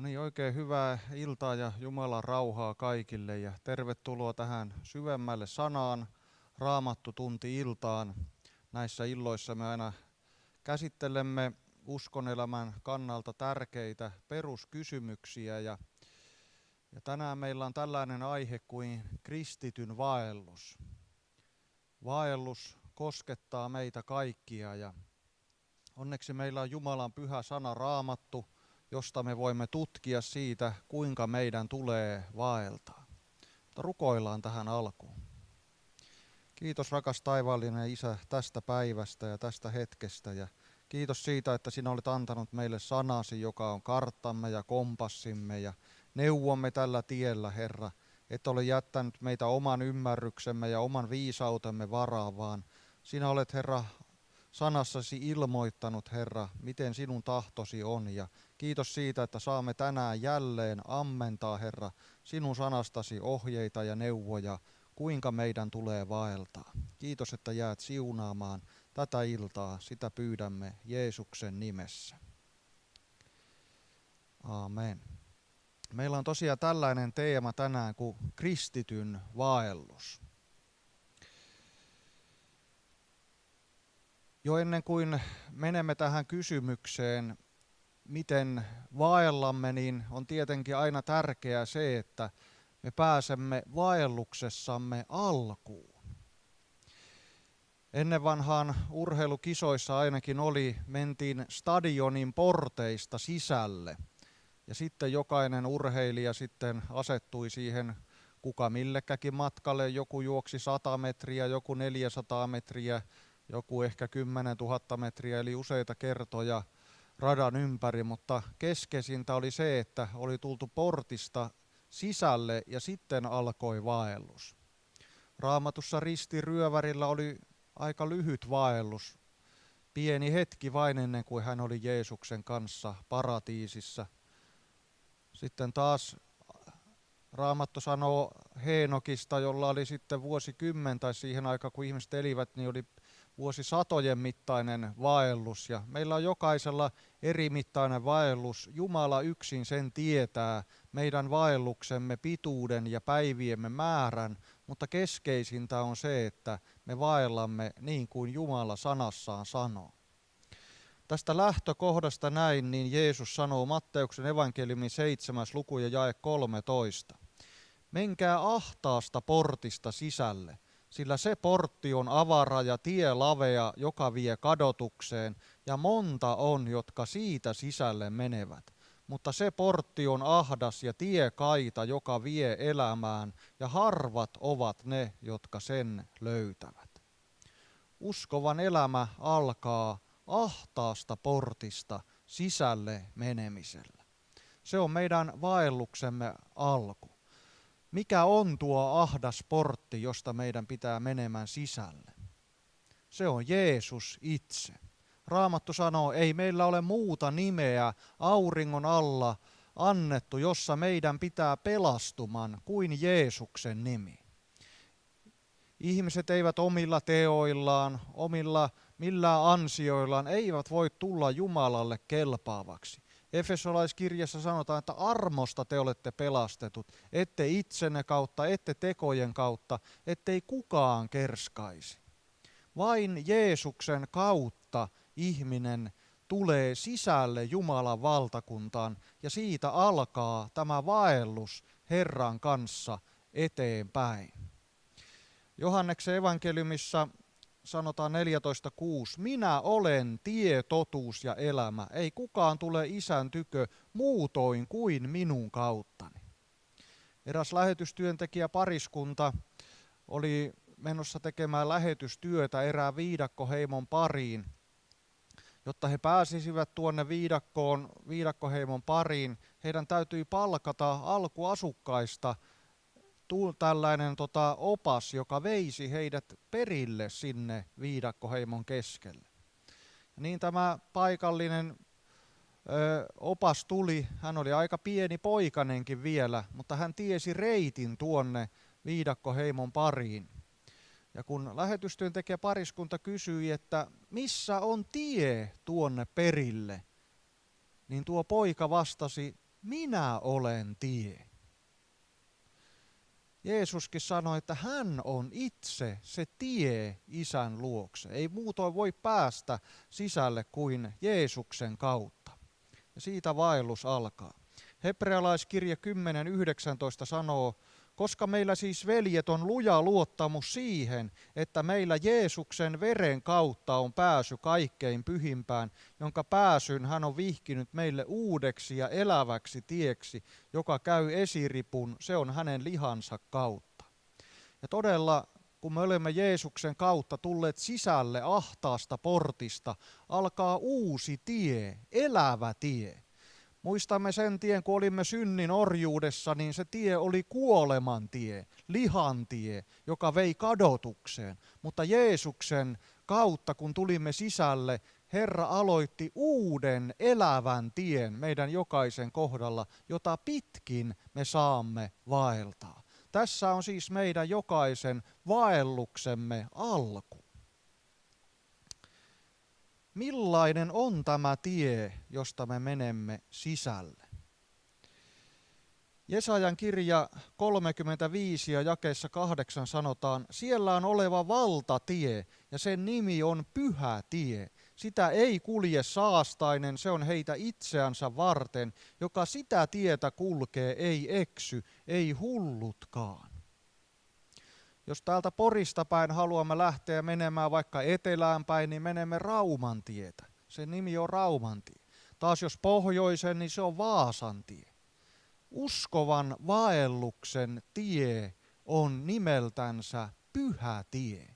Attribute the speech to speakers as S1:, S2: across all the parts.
S1: niin, oikein hyvää iltaa ja Jumalan rauhaa kaikille ja tervetuloa tähän syvemmälle sanaan, Raamattu tunti iltaan. Näissä illoissa me aina käsittelemme uskonelämän kannalta tärkeitä peruskysymyksiä ja tänään meillä on tällainen aihe kuin kristityn vaellus. Vaellus koskettaa meitä kaikkia ja onneksi meillä on Jumalan pyhä sana Raamattu, josta me voimme tutkia siitä, kuinka meidän tulee vaeltaa. Mutta rukoillaan tähän alkuun. Kiitos rakas taivaallinen Isä tästä päivästä ja tästä hetkestä ja kiitos siitä, että sinä olet antanut meille sanasi, joka on karttamme ja kompassimme ja neuvomme tällä tiellä, Herra. Et ole jättänyt meitä oman ymmärryksemme ja oman viisautemme varaan, vaan sinä olet, Herra, sanassasi ilmoittanut, Herra, miten sinun tahtosi on ja kiitos siitä, että saamme tänään jälleen ammentaa, Herra, sinun sanastasi ohjeita ja neuvoja, kuinka meidän tulee vaeltaa. Kiitos, että jäät siunaamaan tätä iltaa, sitä pyydämme Jeesuksen nimessä. Aamen. Meillä on tosiaan tällainen teema tänään kuin kristityn vaellus. Jo ennen kuin menemme tähän kysymykseen, miten vaellamme, niin on tietenkin aina tärkeää se, että me pääsemme vaelluksessamme alkuun. Ennen vanhaan urheilukisoissa ainakin mentiin stadionin porteista sisälle ja sitten jokainen urheilija sitten asettui siihen kuka millekäkin matkalle. Joku juoksi 100 metriä, joku 400 metriä, joku ehkä 10 000 metriä, eli useita kertoja radan ympäri, mutta keskeisintä oli se, että oli tultu portista sisälle ja sitten alkoi vaellus. Raamatussa ristiryövärillä oli aika lyhyt vaellus, pieni hetki vain ennen kuin hän oli Jeesuksen kanssa paratiisissa. Sitten taas Raamattu sanoo Heenokista, jolla oli sitten vuosikymmen tai siihen aikaan kun ihmiset elivät, niin oli vuosisatojen mittainen vaellus ja meillä on jokaisella eri mittainen vaellus. Jumala yksin sen tietää, meidän vaelluksemme pituuden ja päiviemme määrän, mutta keskeisintä on se, että me vaellamme niin kuin Jumala sanassaan sanoo. Tästä lähtökohdasta näin, niin Jeesus sanoo Matteuksen evankeliumin 7. luku ja jae 13. Menkää ahtaasta portista sisälle, sillä se portti on avara ja tie lavea, joka vie kadotukseen, ja monta on, jotka siitä sisälle menevät. Mutta se portti on ahdas ja tie kaita, joka vie elämään, ja harvat ovat ne, jotka sen löytävät. Uskovan elämä alkaa ahtaasta portista sisälle menemisellä. Se on meidän vaelluksemme alku. Mikä on tuo ahdas portti, josta meidän pitää menemään sisälle? Se on Jeesus itse. Raamattu sanoo, ei meillä ole muuta nimeä auringon alla annettu, jossa meidän pitää pelastuman kuin Jeesuksen nimi. Ihmiset eivät omilla teoillaan, millään ansioillaan, eivät voi tulla Jumalalle kelpaavaksi. Efesolaiskirjassa sanotaan, että armosta te olette pelastetut, ette itsenne kautta, ette tekojen kautta, ettei kukaan kerskaisi. Vain Jeesuksen kautta ihminen tulee sisälle Jumalan valtakuntaan ja siitä alkaa tämä vaellus Herran kanssa eteenpäin. Johanneksen evankeliumissa sanotaan 14.6. Minä olen tie, totuus ja elämä. Ei kukaan tule Isän tykö muutoin kuin minun kauttani. Eräs lähetystyöntekijä pariskunta oli menossa tekemään lähetystyötä erään viidakkoheimon pariin. Jotta he pääsisivät tuonne viidakkoheimon pariin, heidän täytyi palkata alkuasukkaista tällainen opas, joka veisi heidät perille sinne viidakkoheimon keskelle. Ja niin tämä paikallinen opas tuli, hän oli aika pieni poikanenkin vielä, mutta hän tiesi reitin tuonne viidakkoheimon pariin. Ja kun lähetystyöntekijä pariskunta kysyi, että missä on tie tuonne perille, niin tuo poika vastasi, minä olen tie. Jeesuskin sanoi, että hän on itse se tie Isän luokse. Ei muutoin voi päästä sisälle kuin Jeesuksen kautta. Ja siitä vaellus alkaa. Hebrealaiskirja 10.19 sanoo, koska meillä siis, veljet, on luja luottamus siihen, että meillä Jeesuksen veren kautta on pääsy kaikkein pyhimpään, jonka pääsyn hän on vihkinyt meille uudeksi ja eläväksi tieksi, joka käy esiripun, se on hänen lihansa kautta. Ja todella, kun me olemme Jeesuksen kautta tulleet sisälle ahtaasta portista, alkaa uusi tie, elävä tie. Muistamme sen tien, kun olimme synnin orjuudessa, niin se tie oli kuoleman tie, lihan tie, joka vei kadotukseen. Mutta Jeesuksen kautta, kun tulimme sisälle, Herra aloitti uuden elävän tien meidän jokaisen kohdalla, jota pitkin me saamme vaeltaa. Tässä on siis meidän jokaisen vaelluksemme alku. Millainen on tämä tie, josta me menemme sisälle? Jesajan kirja 35 ja jakeessa 8 sanotaan, siellä on oleva valtatie ja sen nimi on Pyhä tie. Sitä ei kulje saastainen, se on heitä itseänsä varten, joka sitä tietä kulkee, ei eksy, ei hullutkaan. Jos täältä Porista päin haluamme lähteä menemään vaikka etelään päin, niin menemme Rauman tietä. Sen nimi on Rauman tie. Taas jos pohjoisen, niin se on Vaasan tie. Uskovan vaelluksen tie on nimeltänsä Pyhä tie.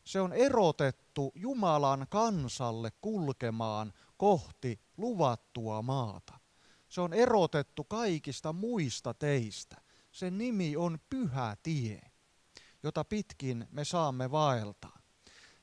S1: Se on erotettu Jumalan kansalle kulkemaan kohti luvattua maata. Se on erotettu kaikista muista teistä. Sen nimi on Pyhä tie, jota pitkin me saamme vaeltaa.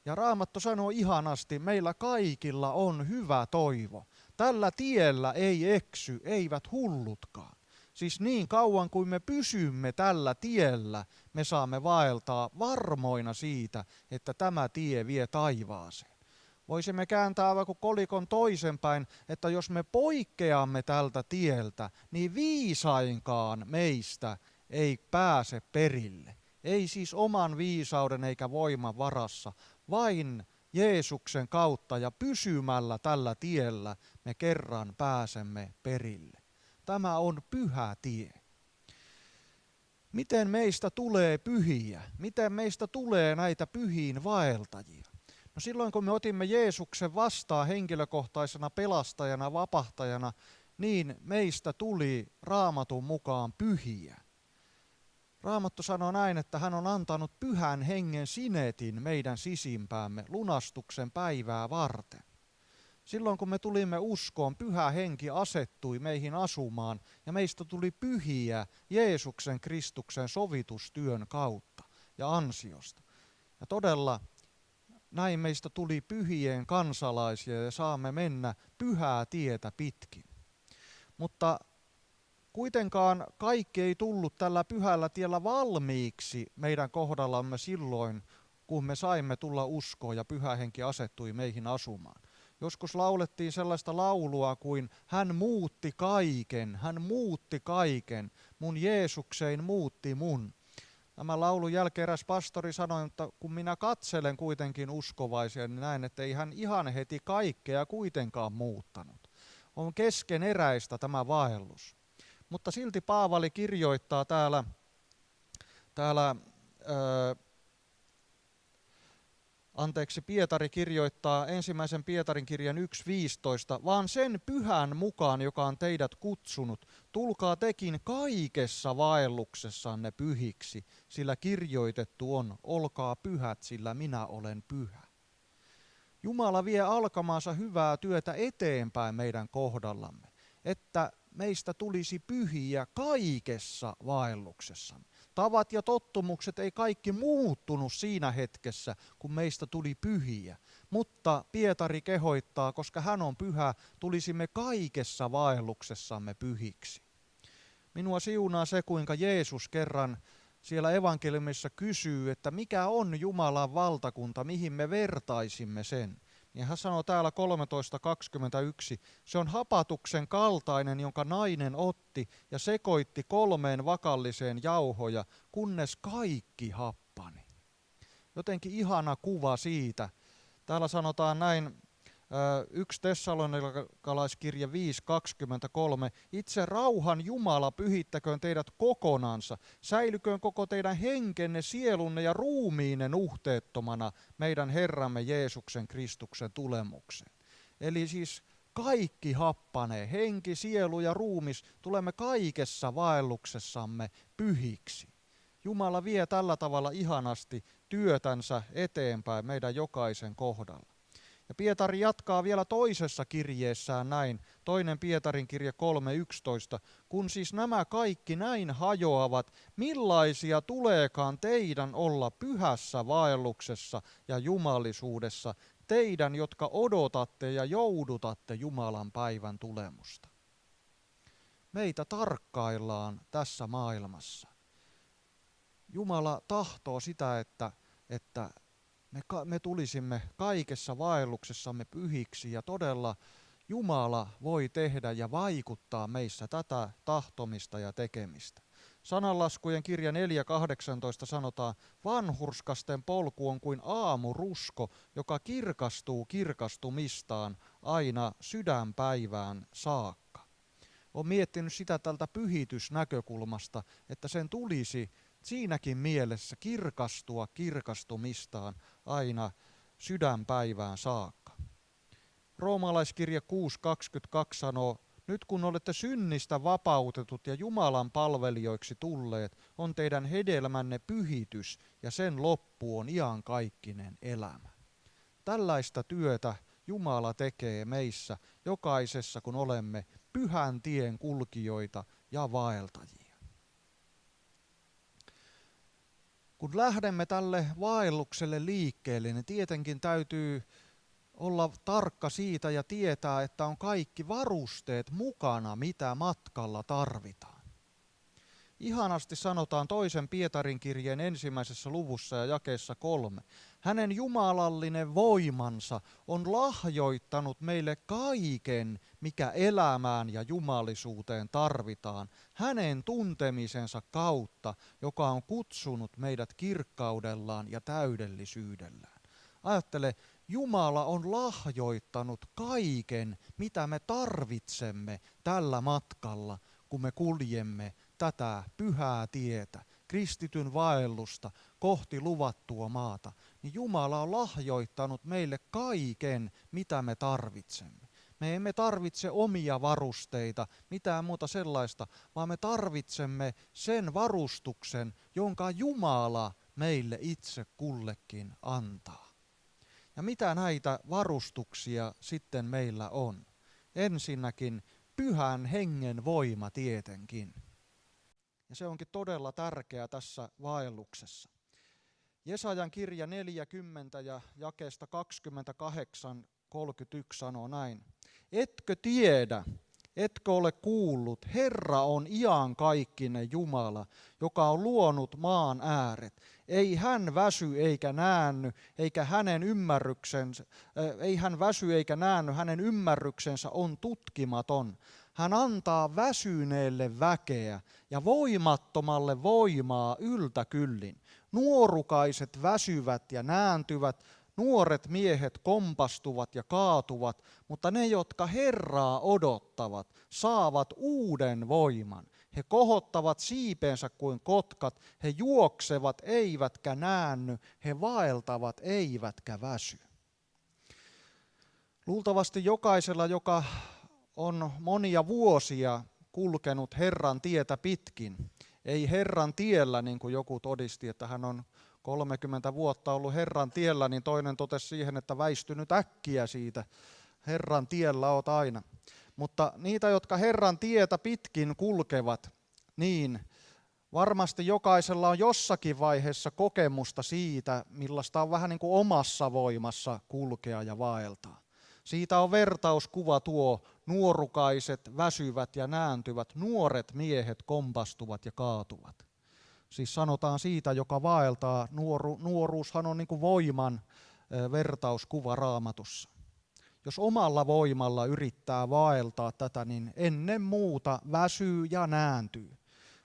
S1: Ja Raamattu sanoo ihanasti, meillä kaikilla on hyvä toivo. Tällä tiellä ei eksy, eivät hullutkaan. Siis niin kauan kuin me pysymme tällä tiellä, me saamme vaeltaa varmoina siitä, että tämä tie vie taivaaseen. Voisimme kääntää vaikka kolikon toisenpäin, että jos me poikkeamme tältä tieltä, niin viisainkaan meistä ei pääse perille. Ei siis oman viisauden eikä voiman varassa, vain Jeesuksen kautta ja pysymällä tällä tiellä me kerran pääsemme perille. Tämä on pyhä tie. Miten meistä tulee pyhiä? Miten meistä tulee näitä pyhiin vaeltajia? No silloin kun me otimme Jeesuksen vastaan henkilökohtaisena pelastajana, vapahtajana, niin meistä tuli Raamatun mukaan pyhiä. Raamattu sanoo näin, että hän on antanut pyhän hengen sinetin meidän sisimpäämme lunastuksen päivää varten. Silloin kun me tulimme uskoon, pyhä henki asettui meihin asumaan ja meistä tuli pyhiä Jeesuksen Kristuksen sovitustyön kautta ja ansiosta. Ja todella näin meistä tuli pyhien kansalaisia ja saamme mennä pyhää tietä pitkin. Mutta kuitenkaan kaikki ei tullut tällä pyhällä tiellä valmiiksi meidän kohdallamme silloin, kun me saimme tulla uskoon ja pyhä henki asettui meihin asumaan. Joskus laulettiin sellaista laulua kuin hän muutti kaiken, mun Jeesuksein muutti mun. Tämän laulun jälkeen eräs pastori sanoi, että kun minä katselen kuitenkin uskovaisia, niin näen, että ei hän ihan heti kaikkea kuitenkaan muuttanut. On keskeneräistä tämä vaellus. Mutta silti Paavali kirjoittaa Pietari kirjoittaa ensimmäisen Pietarin kirjan 1.15, vaan sen pyhän mukaan, joka on teidät kutsunut, tulkaa tekin kaikessa vaelluksessanne pyhiksi, sillä kirjoitettu on, olkaa pyhät, sillä minä olen pyhä. Jumala vie alkamaansa hyvää työtä eteenpäin meidän kohdallamme, että meistä tulisi pyhiä kaikessa vaelluksessamme. Tavat ja tottumukset ei kaikki muuttunut siinä hetkessä, kun meistä tuli pyhiä. Mutta Pietari kehoittaa, koska hän on pyhä, tulisimme kaikessa vaelluksessamme pyhiksi. Minua siunaa se, kuinka Jeesus kerran siellä evankeliumissa kysyy, että mikä on Jumalan valtakunta, mihin me vertaisimme sen. niin hän sanoo täällä 13.21, se on hapatuksen kaltainen, jonka nainen otti ja sekoitti 3 vakalliseen jauhoja, kunnes kaikki happani. Jotenkin ihana kuva siitä. Täällä sanotaan näin, 1 Tessalonikalaiskirje 5.23. Itse rauhan Jumala pyhittäköön teidät kokonansa. Säilyköön koko teidän henkenne, sielunne ja ruumiinne nuhteettomana meidän Herramme Jeesuksen Kristuksen tulemukseen. Eli siis kaikki happanee, henki, sielu ja ruumis, tulemme kaikessa vaelluksessamme pyhiksi. Jumala vie tällä tavalla ihanasti työtänsä eteenpäin meidän jokaisen kohdalla. Ja Pietari jatkaa vielä toisessa kirjeessään näin, 2. Pietarin kirje 3.11, kun siis nämä kaikki näin hajoavat, millaisia tuleekaan teidän olla pyhässä vaelluksessa ja jumalisuudessa, teidän, jotka odotatte ja joudutatte Jumalan päivän tulemusta. Meitä tarkkaillaan tässä maailmassa. Jumala tahtoo sitä, että me tulisimme kaikessa vaelluksessamme pyhiksi ja todella Jumala voi tehdä ja vaikuttaa meissä tätä tahtomista ja tekemistä. Sananlaskujen kirja 4.18 sanotaan, vanhurskasten polku on kuin aamurusko, joka kirkastuu kirkastumistaan aina sydänpäivään saakka. Olen miettinyt sitä tältä pyhitysnäkökulmasta, että sen tulisi siinäkin mielessä kirkastua kirkastumistaan aina sydänpäivään saakka. Roomalaiskirja 6.22 sanoo, nyt kun olette synnistä vapautetut ja Jumalan palvelijoiksi tulleet, on teidän hedelmänne pyhitys ja sen loppu on iankaikkinen elämä. Tällaista työtä Jumala tekee meissä jokaisessa, kun olemme pyhän tien kulkijoita ja vaeltajia. Kun lähdemme tälle vaellukselle liikkeelle, niin tietenkin täytyy olla tarkka siitä ja tietää, että on kaikki varusteet mukana, mitä matkalla tarvitaan. Ihanasti sanotaan 2. Pietarin kirjeen 1. luvussa ja jakeessa 3. Hänen jumalallinen voimansa on lahjoittanut meille kaiken, mikä elämään ja jumalisuuteen tarvitaan, hänen tuntemisensa kautta, joka on kutsunut meidät kirkkaudellaan ja täydellisyydellään. Ajattele, Jumala on lahjoittanut kaiken, mitä me tarvitsemme tällä matkalla, kun me kuljemme tätä pyhää tietä, kristityn vaellusta kohti luvattua maata, niin Jumala on lahjoittanut meille kaiken, mitä me tarvitsemme. Me emme tarvitse omia varusteita, mitään muuta sellaista, vaan me tarvitsemme sen varustuksen, jonka Jumala meille itse kullekin antaa. Ja mitä näitä varustuksia sitten meillä on? Ensinnäkin pyhän hengen voima tietenkin. Ja se onkin todella tärkeää tässä vaelluksessa. Jesajan kirja 40 ja jakeesta 28-31 sanoo näin. Etkö tiedä, etkö ole kuullut, Herra on iankaikkinen Jumala, joka on luonut maan ääret. Ei hän väsy eikä näänny, hänen ymmärryksensä on tutkimaton. Hän antaa väsyneelle väkeä ja voimattomalle voimaa yltäkyllin. Nuorukaiset väsyvät ja nääntyvät, nuoret miehet kompastuvat ja kaatuvat, mutta ne, jotka Herraa odottavat, saavat uuden voiman. He kohottavat siipensä kuin kotkat, he juoksevat eivätkä näänny, he vaeltavat eivätkä väsy. Luultavasti jokaisella, joka on monia vuosia kulkenut Herran tietä pitkin, ei Herran tiellä, niin kuin joku todisti, että hän on 30 vuotta ollut Herran tiellä, niin toinen totesi siihen, että väistynyt äkkiä siitä. Herran tiellä oot aina. Mutta niitä, jotka Herran tietä pitkin kulkevat, niin varmasti jokaisella on jossakin vaiheessa kokemusta siitä, millaista on vähän niin kuin omassa voimassa kulkea ja vaeltaa. Siitä on vertauskuva tuo, nuorukaiset väsyvät ja nääntyvät, nuoret miehet kompastuvat ja kaatuvat. Siis sanotaan siitä, joka vaeltaa, nuoruushan on niin kuin voiman vertauskuva Raamatussa. jos omalla voimalla yrittää vaeltaa tätä, niin ennen muuta väsyy ja nääntyy.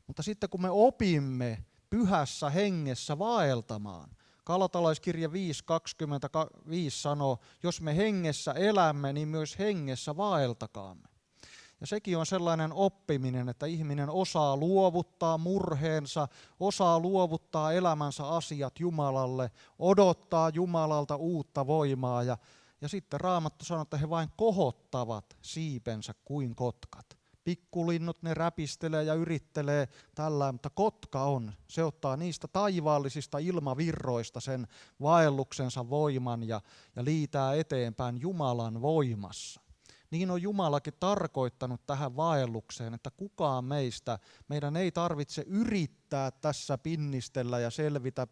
S1: Mutta sitten kun me opimme pyhässä hengessä vaeltamaan, Galatalaiskirja 5:25 sanoo, jos me hengessä elämme, niin myös hengessä vaeltakaamme. Ja sekin on sellainen oppiminen, että ihminen osaa luovuttaa murheensa, osaa luovuttaa elämänsä asiat Jumalalle, odottaa Jumalalta uutta voimaa. Ja sitten Raamattu sanoo, että he vain kohottavat siipensä kuin kotkat. Pikkulinnut ne räpistelee ja yrittelee tällä, mutta kotka se ottaa niistä taivaallisista ilmavirroista sen vaelluksensa voiman ja liitää eteenpäin Jumalan voimassa. Niin on Jumalakin tarkoittanut tähän vaellukseen, että kukaan meidän ei tarvitse yrittää tässä pinnistellä ja selvitä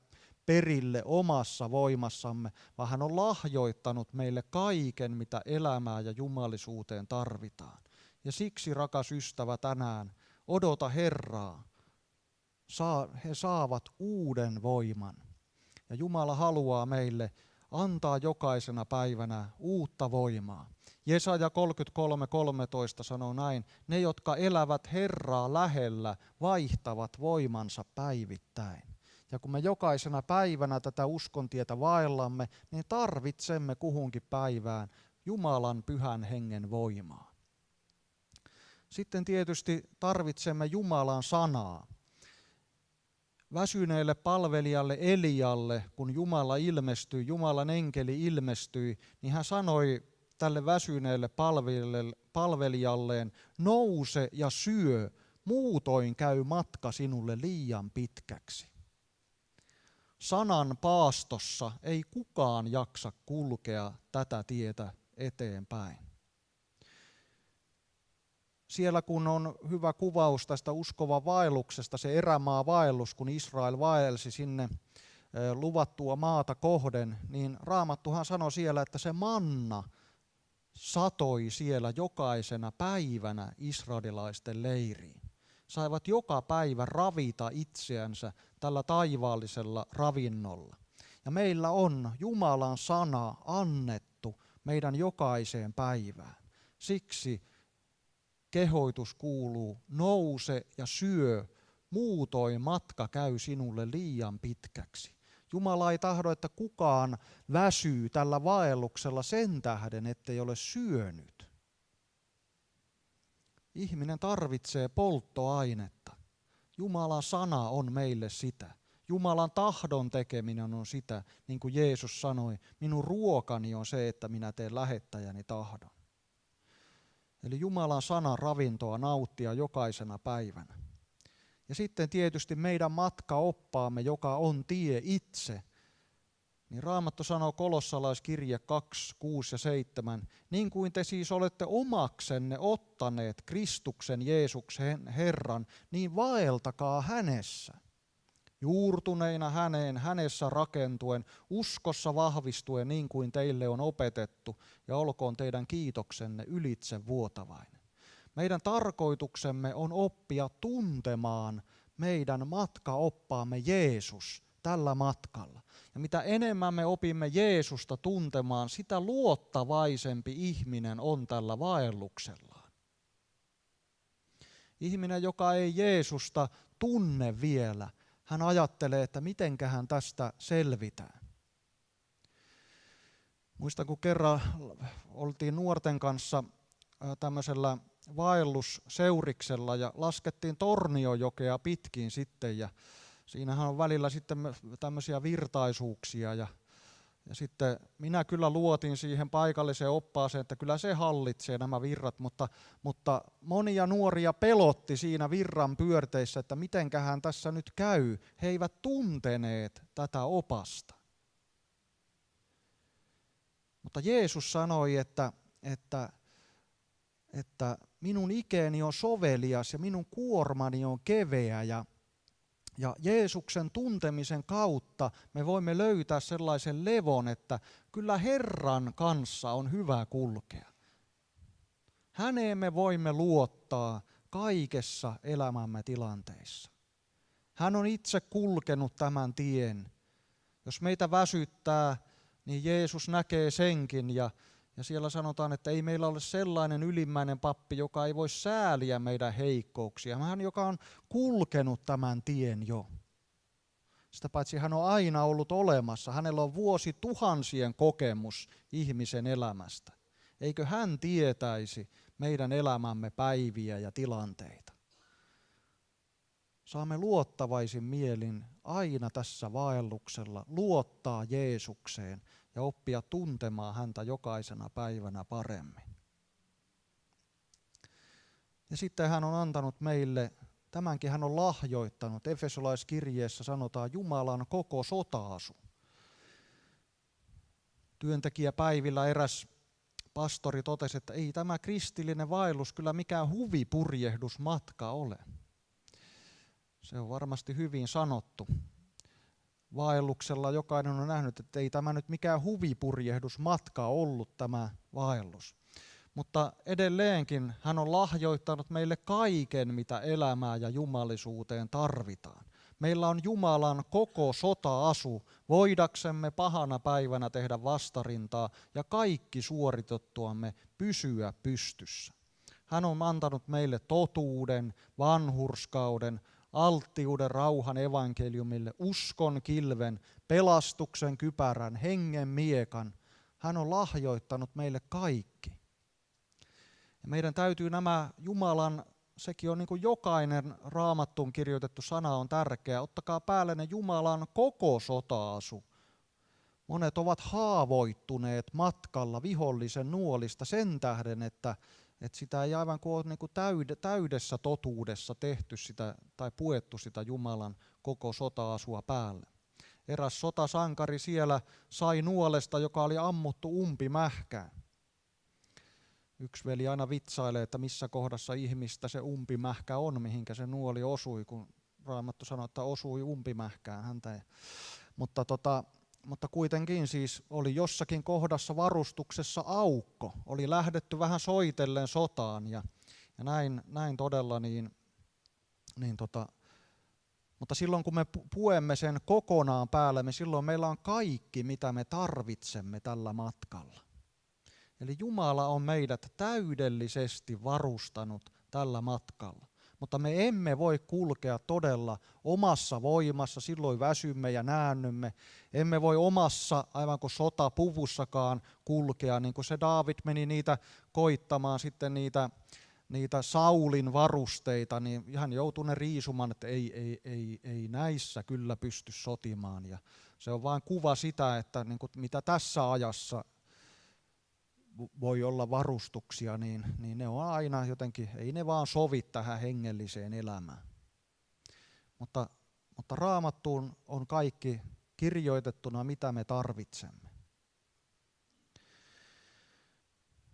S1: perille omassa voimassamme, vaan hän on lahjoittanut meille kaiken, mitä elämään ja jumalisuuteen tarvitaan. Ja siksi, rakas ystävä, tänään odota Herraa. He saavat uuden voiman. Ja Jumala haluaa meille antaa jokaisena päivänä uutta voimaa. Jesaja 33:13 sanoo näin, ne jotka elävät Herraa lähellä vaihtavat voimansa päivittäin. Ja kun me jokaisena päivänä tätä uskontietä vaellamme, niin tarvitsemme kuhunkin päivään Jumalan pyhän hengen voimaa. Sitten tietysti tarvitsemme Jumalan sanaa. Väsyneelle palvelijalle Elialle, kun Jumalan enkeli ilmestyi, niin hän sanoi tälle väsyneelle palvelijalleen, nouse ja syö, muutoin käy matka sinulle liian pitkäksi. Sanan paastossa ei kukaan jaksa kulkea tätä tietä eteenpäin. Siellä kun on hyvä kuvaus tästä uskovan vaelluksesta, se erämaavaellus, kun Israel vaelsi sinne luvattua maata kohden, niin Raamattuhan sanoi siellä, että se manna satoi siellä jokaisena päivänä israelilaisten leiriin. Saivat joka päivä ravita itseänsä tällä taivaallisella ravinnolla. Ja meillä on Jumalan sana annettu meidän jokaiseen päivään. Siksi kehoitus kuuluu, nouse ja syö, muutoin matka käy sinulle liian pitkäksi. Jumala ei tahdo, että kukaan väsyy tällä vaelluksella sen tähden, ettei ole syönyt. Ihminen tarvitsee polttoainetta. Jumalan sana on meille sitä. Jumalan tahdon tekeminen on sitä, niin kuin Jeesus sanoi, minun ruokani on se, että minä teen lähettäjäni tahdon. Eli Jumalan sanan ravintoa nauttia jokaisena päivänä. Ja sitten tietysti meidän matkaoppaamme, joka on tie itse. Niin Raamattu sanoo Kolossalaiskirje 2, 6 ja 7, niin kuin te siis olette omaksenne ottaneet Kristuksen Jeesuksen Herran, niin vaeltakaa hänessä. Juurtuneina hänessä rakentuen, uskossa vahvistuen niin kuin teille on opetettu, ja olkoon teidän kiitoksenne ylitse vuotavainen. Meidän tarkoituksemme on oppia tuntemaan meidän matkaoppaamme Jeesus tällä matkalla. Ja mitä enemmän me opimme Jeesusta tuntemaan, sitä luottavaisempi ihminen on tällä vaelluksellaan. Ihminen, joka ei Jeesusta tunne vielä, hän ajattelee, että mitenkähän tästä selvitään. Muistan, kun kerran oltiin nuorten kanssa tämmöisellä vaellusseuriksella ja laskettiin Torniojokea pitkin sitten ja siinähän on välillä sitten tämmöisiä virtaisuuksia ja sitten minä kyllä luotin siihen paikalliseen oppaaseen, että kyllä se hallitsee nämä virrat, mutta monia nuoria pelotti siinä virran pyörteissä, että mitenkähän tässä nyt käy. He eivät tunteneet tätä opasta. Mutta Jeesus sanoi, että minun ikäni on sovelias ja minun kuormani on keveä ja Jeesuksen tuntemisen kautta me voimme löytää sellaisen levon, että kyllä Herran kanssa on hyvä kulkea. Häneen me voimme luottaa kaikessa elämämme tilanteissa. Hän on itse kulkenut tämän tien. Jos meitä väsyttää, niin Jeesus näkee senkin ja Ja siellä sanotaan, että ei meillä ole sellainen ylimmäinen pappi, joka ei voi sääliä meidän heikkouksia. Hän, joka on kulkenut tämän tien jo. Sitä paitsi hän on aina ollut olemassa. Hänellä on vuosituhansien kokemus ihmisen elämästä. Eikö hän tietäisi meidän elämämme päiviä ja tilanteita? Saamme luottavaisin mielin aina tässä vaelluksella luottaa Jeesukseen ja oppia tuntemaan häntä jokaisena päivänä paremmin. Ja sitten hän on antanut meille, tämänkin hän on lahjoittanut. Efesolaiskirjeessä sanotaan Jumalan koko sota-asu. Työntekijäpäivillä eräs pastori totesi, että ei tämä kristillinen vaellus kyllä mikään huvipurjehdusmatka ole. Se on varmasti hyvin sanottu. Vaelluksella jokainen on nähnyt, että ei tämä nyt mikään huvipurjehdusmatka ollut tämä vaellus. Mutta edelleenkin hän on lahjoittanut meille kaiken, mitä elämään ja jumalisuuteen tarvitaan. Meillä on Jumalan koko sota-asu, voidaksemme pahana päivänä tehdä vastarintaa ja kaikki suoritettuamme pysyä pystyssä. Hän on antanut meille totuuden, vanhurskauden, alttiuden rauhan evankeliumille, uskon kilven, pelastuksen kypärän, hengen miekan. Hän on lahjoittanut meille kaikki. Ja meidän täytyy nämä Jumalan, sekin on niin kuin jokainen Raamattuun kirjoitettu sana on tärkeä, ottakaa päälle ne Jumalan koko sota-asu. Monet ovat haavoittuneet matkalla vihollisen nuolista sen tähden, että sitä ei aivan kuin ole niin kuin täydessä totuudessa tehty sitä tai puettu sitä Jumalan koko sota-asua päälle. Eräs sotasankari siellä sai nuolesta, joka oli ammuttu umpimähkään. Yksi veli aina vitsailee, että missä kohdassa ihmistä se umpimähkä on, mihinkä se nuoli osui, kun Raamattu sanoi, että osui umpimähkään häntä. Mutta kuitenkin siis oli jossakin kohdassa varustuksessa aukko, oli lähdetty vähän soitellen sotaan ja näin todella mutta silloin kun me puemme sen kokonaan päällemme, silloin meillä on kaikki mitä me tarvitsemme tällä matkalla. Eli Jumala on meidät täydellisesti varustanut tällä matkalla. Mutta me emme voi kulkea todella omassa voimassa, silloin väsymme ja näännymme. Emme voi omassa, aivan kuin sotapuvussakaan kulkea, niin kuin se Daavid meni niitä koittamaan sitten niitä Saulin varusteita, niin hän joutui ne riisumaan, että ei näissä kyllä pysty sotimaan. Ja se on vain kuva sitä, että niin kuin mitä tässä ajassa voi olla varustuksia, niin ne on aina jotenkin, ei ne vaan sovi tähän hengelliseen elämään. Mutta Raamattuun on kaikki kirjoitettuna, mitä me tarvitsemme.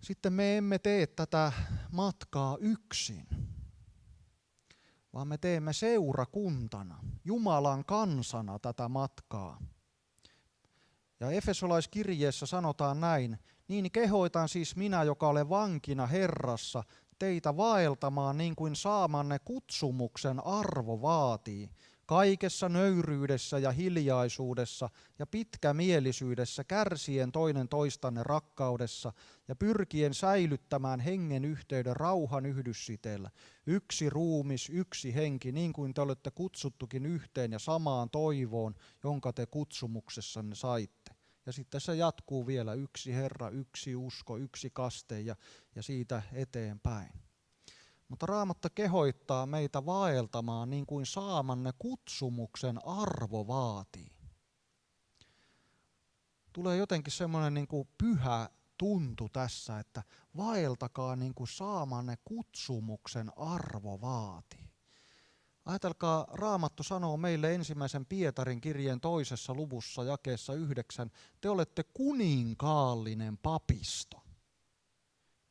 S1: Sitten me emme tee tätä matkaa yksin, vaan me teemme seurakuntana, Jumalan kansana tätä matkaa. Ja Efesolaiskirjeessä sanotaan näin, niin kehoitan siis minä, joka olen vankina Herrassa, teitä vaeltamaan niin kuin saamanne kutsumuksen arvo vaatii, kaikessa nöyryydessä ja hiljaisuudessa ja pitkämielisyydessä, kärsien toinen toistanne rakkaudessa ja pyrkien säilyttämään hengen yhteyden rauhan yhdyssiteellä. Yksi ruumis, yksi henki, niin kuin te olette kutsuttukin yhteen ja samaan toivoon, jonka te kutsumuksessanne saitte. Ja sitten se jatkuu vielä, yksi Herra, yksi usko, yksi kaste ja siitä eteenpäin. Mutta Raamattu kehoittaa meitä vaeltamaan niin kuin saamanne kutsumuksen arvo vaatii. Tulee jotenkin semmoinen niin kuin pyhä tuntu tässä, että vaeltakaa niin kuin saamanne kutsumuksen arvo vaatii. Ajatelkaa, Raamattu sanoo meille ensimmäisen Pietarin kirjeen 2. luvussa jakeessa 9, te olette kuninkaallinen papisto,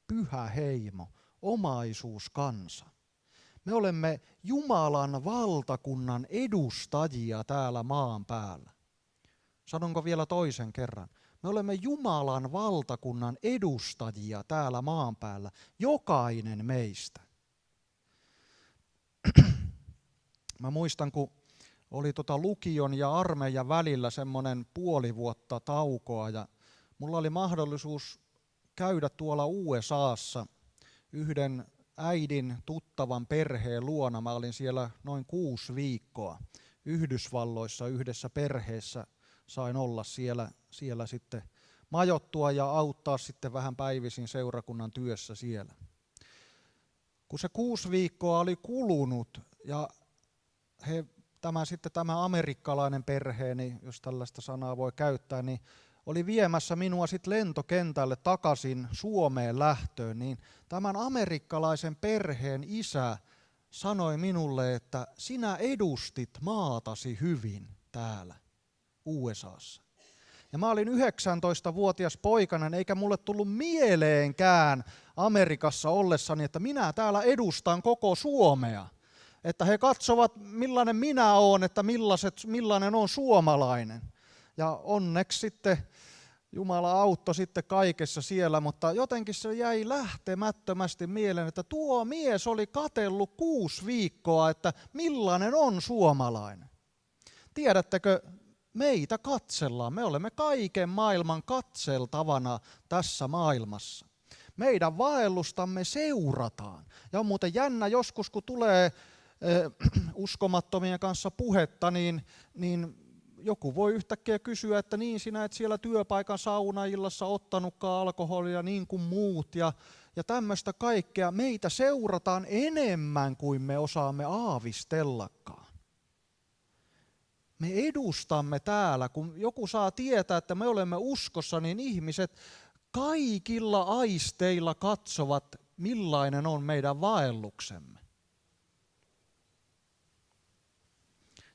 S1: pyhä heimo, omaisuuskansa. Me olemme Jumalan valtakunnan edustajia täällä maan päällä. Sanonko vielä toisen kerran? Me olemme Jumalan valtakunnan edustajia täällä maan päällä, jokainen meistä. Mä muistan, kun oli lukion ja armeijan välillä semmoinen puoli vuotta taukoa ja mulla oli mahdollisuus käydä tuolla USAssa yhden äidin tuttavan perheen luona. Mä olin siellä noin 6 viikkoa Yhdysvalloissa yhdessä perheessä. Sain olla siellä sitten majoittua ja auttaa sitten vähän päivisin seurakunnan työssä siellä. Kun se 6 viikkoa oli kulunut ja tämä amerikkalainen perheeni, jos tällaista sanaa voi käyttää, niin oli viemässä minua sitten lentokentälle takaisin Suomeen lähtöön, niin tämän amerikkalaisen perheen isä sanoi minulle, että sinä edustit maatasi hyvin täällä USAssa. Ja mä olin 19-vuotias poikainen, eikä mulle tullut mieleenkään Amerikassa ollessani, että minä täällä edustan koko Suomea. Että he katsovat, millainen minä olen, että millainen on suomalainen. Ja onneksi sitten Jumala auttoi sitten kaikessa siellä, mutta jotenkin se jäi lähtemättömästi mieleen, että tuo mies oli katsellut 6 viikkoa, että millainen on suomalainen. Tiedättekö, meitä katsellaan, me olemme kaiken maailman katseltavana tässä maailmassa. Meidän vaellustamme seurataan. Ja on muuten jännä joskus, kun tulee uskomattomien kanssa puhetta, niin joku voi yhtäkkiä kysyä, että niin sinä et siellä työpaikan saunaillassa ottanutkaan alkoholia niin kuin muut ja tämmöistä kaikkea. Meitä seurataan enemmän kuin me osaamme aavistellakaan. Me edustamme täällä, kun joku saa tietää, että me olemme uskossa, niin ihmiset kaikilla aisteilla katsovat, millainen on meidän vaelluksemme.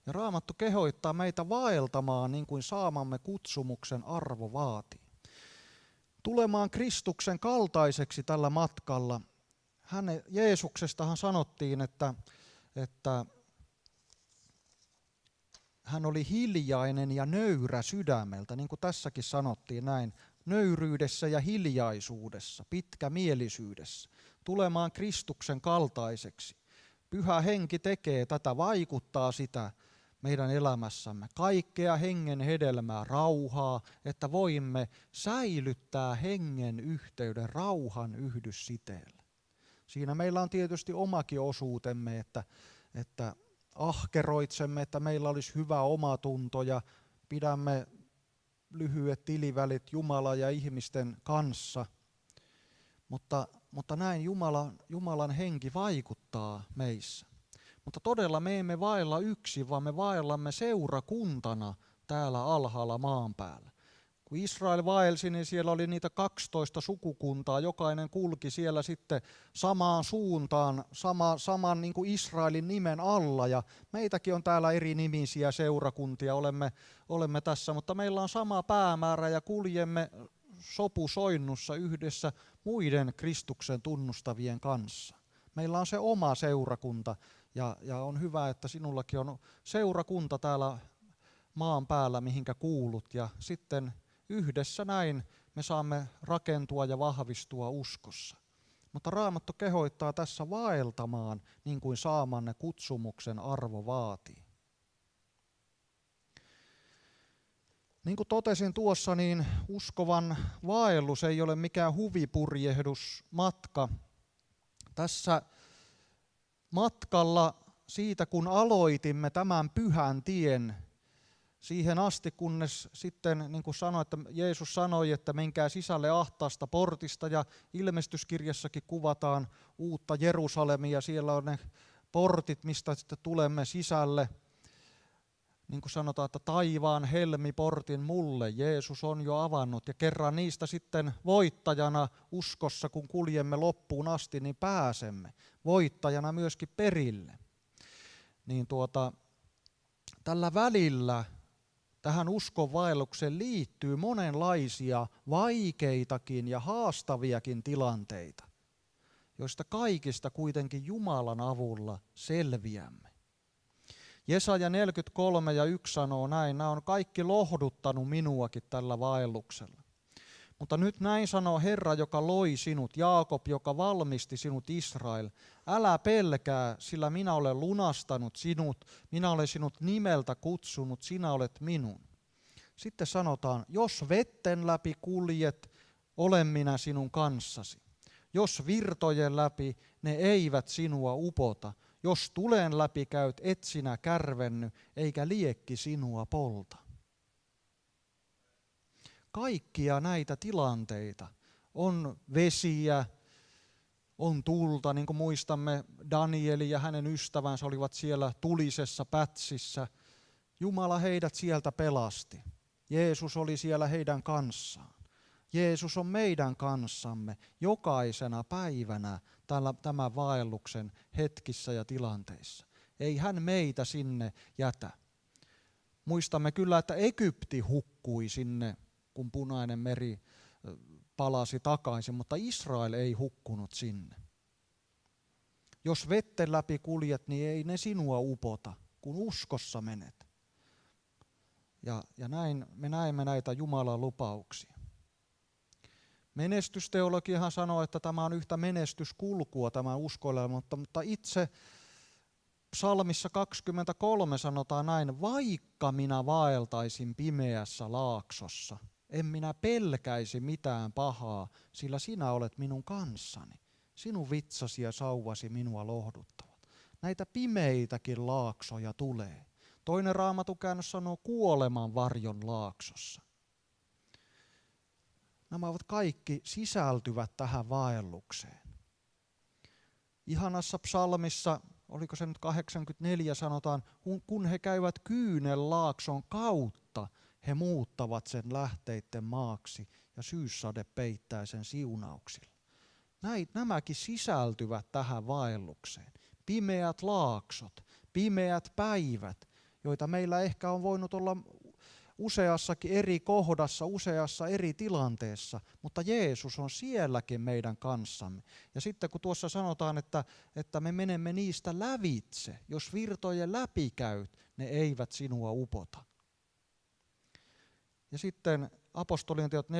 S1: Ja Raamattu kehoittaa meitä vaeltamaan niin kuin saamamme kutsumuksen arvo vaatii. Tulemaan Kristuksen kaltaiseksi tällä matkalla. Jeesuksestahan sanottiin, että hän oli hiljainen ja nöyrä sydämeltä, niin kuin tässäkin sanottiin näin, nöyryydessä ja hiljaisuudessa, pitkämielisyydessä, tulemaan Kristuksen kaltaiseksi. Pyhä Henki tekee tätä, vaikuttaa sitä meidän elämässämme, kaikkea hengen hedelmää, rauhaa, että voimme säilyttää hengen yhteyden rauhan yhdyssiteellä. Siinä meillä on tietysti omakin osuutemme, että ahkeroitsemme, että meillä olisi hyvä omatunto ja pidämme lyhyet tilivälit Jumalan ja ihmisten kanssa. Mutta näin Jumalan henki vaikuttaa meissä. Mutta todella me emme vaella yksin, vaan me vaellamme seurakuntana täällä alhaalla maan päällä. Kun Israel vaelsi, niin siellä oli niitä 12 sukukuntaa, jokainen kulki siellä sitten samaan suuntaan, saman niin kuin Israelin nimen alla. Ja meitäkin on täällä eri nimisiä seurakuntia, olemme tässä, mutta meillä on sama päämäärä ja kuljemme sopusoinnussa yhdessä muiden Kristuksen tunnustavien kanssa. Meillä on se oma seurakunta ja on hyvä, että sinullakin on seurakunta täällä maan päällä, mihinkä kuulut ja sitten yhdessä näin me saamme rakentua ja vahvistua uskossa. Mutta Raamattu kehoittaa tässä vaeltamaan niin kuin saamanne kutsumuksen arvo vaatii. Niin kuin totesin tuossa, niin uskovan vaellus ei ole mikään huvipurjehdusmatka. Tässä matkalla siitä, kun aloitimme tämän pyhän tien, siihen asti, kunnes sitten, niin kuin sanoin, että Jeesus sanoi, että menkää sisälle ahtaasta portista, ja ilmestyskirjassakin kuvataan uutta Jerusalemia, siellä on ne portit, mistä sitten tulemme sisälle. Niin kuin sanotaan, että taivaan helmiportin mulle Jeesus on jo avannut, ja kerran niistä sitten voittajana uskossa, kun kuljemme loppuun asti, niin pääsemme voittajana myöskin perille. Niin tällä välillä tähän uskonvaellukseen liittyy monenlaisia vaikeitakin ja haastaviakin tilanteita, joista kaikista kuitenkin Jumalan avulla selviämme. Jesaja 43:1 sanoo näin, nämä on kaikki lohduttanut minuakin tällä vaelluksella. Mutta nyt näin sanoo Herra, joka loi sinut, Jaakob, joka valmisti sinut, Israel. Älä pelkää, sillä minä olen lunastanut sinut, minä olen sinut nimeltä kutsunut, sinä olet minun. Sitten sanotaan, jos vetten läpi kuljet, olen minä sinun kanssasi. Jos virtojen läpi ne eivät sinua upota, jos tulen läpi käyt, et sinä kärvenny, eikä liekki sinua polta. Kaikkia näitä tilanteita on vesiä, on tulta, niin kuin muistamme Danieli ja hänen ystävänsä olivat siellä tulisessa pätsissä. Jumala heidät sieltä pelasti. Jeesus oli siellä heidän kanssaan. Jeesus on meidän kanssamme jokaisena päivänä tämän vaelluksen hetkissä ja tilanteissa. Ei hän meitä sinne jätä. Muistamme kyllä, että Egypti hukkui sinne, kun Punainen meri palasi takaisin, mutta Israel ei hukkunut sinne. Jos vetten läpi kuljet, niin ei ne sinua upota, kun uskossa menet. Ja näin me näemme näitä Jumalan lupauksia. Menestysteologiahan sanoo, että tämä on yhtä menestyskulkua tämä uskoelämä, mutta itse psalmissa 23 sanotaan näin, vaikka minä vaeltaisin pimeässä laaksossa, en minä pelkäisi mitään pahaa, sillä sinä olet minun kanssani. Sinun vitsasi ja sauvasi minua lohduttavat. Näitä pimeitäkin laaksoja tulee. Toinen Raamatukäännös sanoo kuoleman varjon laaksossa. Nämä ovat kaikki sisältyvät tähän vaellukseen. Ihanassa psalmissa, oliko se nyt 84, sanotaan, kun he käyvät Kyynel-laakson kautta, he muuttavat sen lähteitten maaksi ja syyssade peittää sen siunauksilla. Nämäkin sisältyvät tähän vaellukseen. Pimeät laaksot, pimeät päivät, joita meillä ehkä on voinut olla useassakin eri kohdassa, useassa eri tilanteessa, mutta Jeesus on sielläkin meidän kanssamme. Ja sitten kun tuossa sanotaan, että me menemme niistä lävitse, jos virtojen läpi käyt, ne eivät sinua upota. Ja sitten apostolien teot 14.22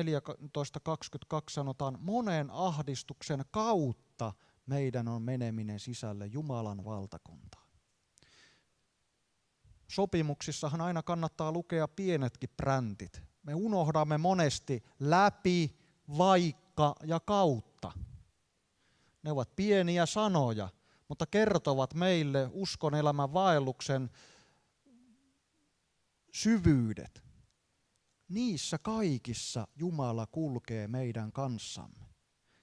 S1: sanotaan, monen ahdistuksen kautta meidän on meneminen sisälle Jumalan valtakuntaan. Sopimuksissahan aina kannattaa lukea pienetkin präntit. Me unohdamme monesti läpi, vaikka ja kautta. Ne ovat pieniä sanoja, mutta kertovat meille uskon elämän vaelluksen syvyydet. Niissä kaikissa Jumala kulkee meidän kanssamme.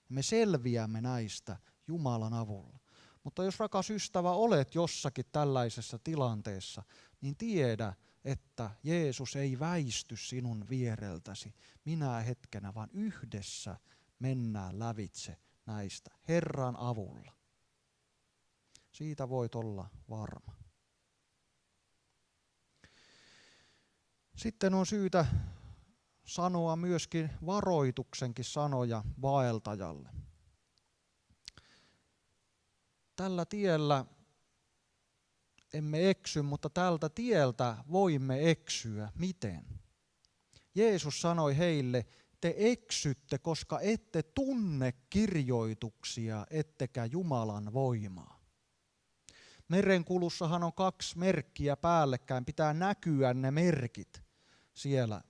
S1: Me selviämme näistä Jumalan avulla. Mutta jos rakas ystävä olet jossakin tällaisessa tilanteessa, niin tiedä, että Jeesus ei väisty sinun viereltäsi minä hetkenä, vaan yhdessä mennään lävitse näistä Herran avulla. Siitä voit olla varma. Sitten on syytä sanoa myöskin varoituksenkin sanoja vaeltajalle. Tällä tiellä emme eksy, mutta tältä tieltä voimme eksyä. Miten? Jeesus sanoi heille, te eksytte, koska ette tunne kirjoituksia, ettekä Jumalan voimaa. Merenkulussahan on 2 merkkiä päällekkäin, pitää näkyä ne merkit siellä,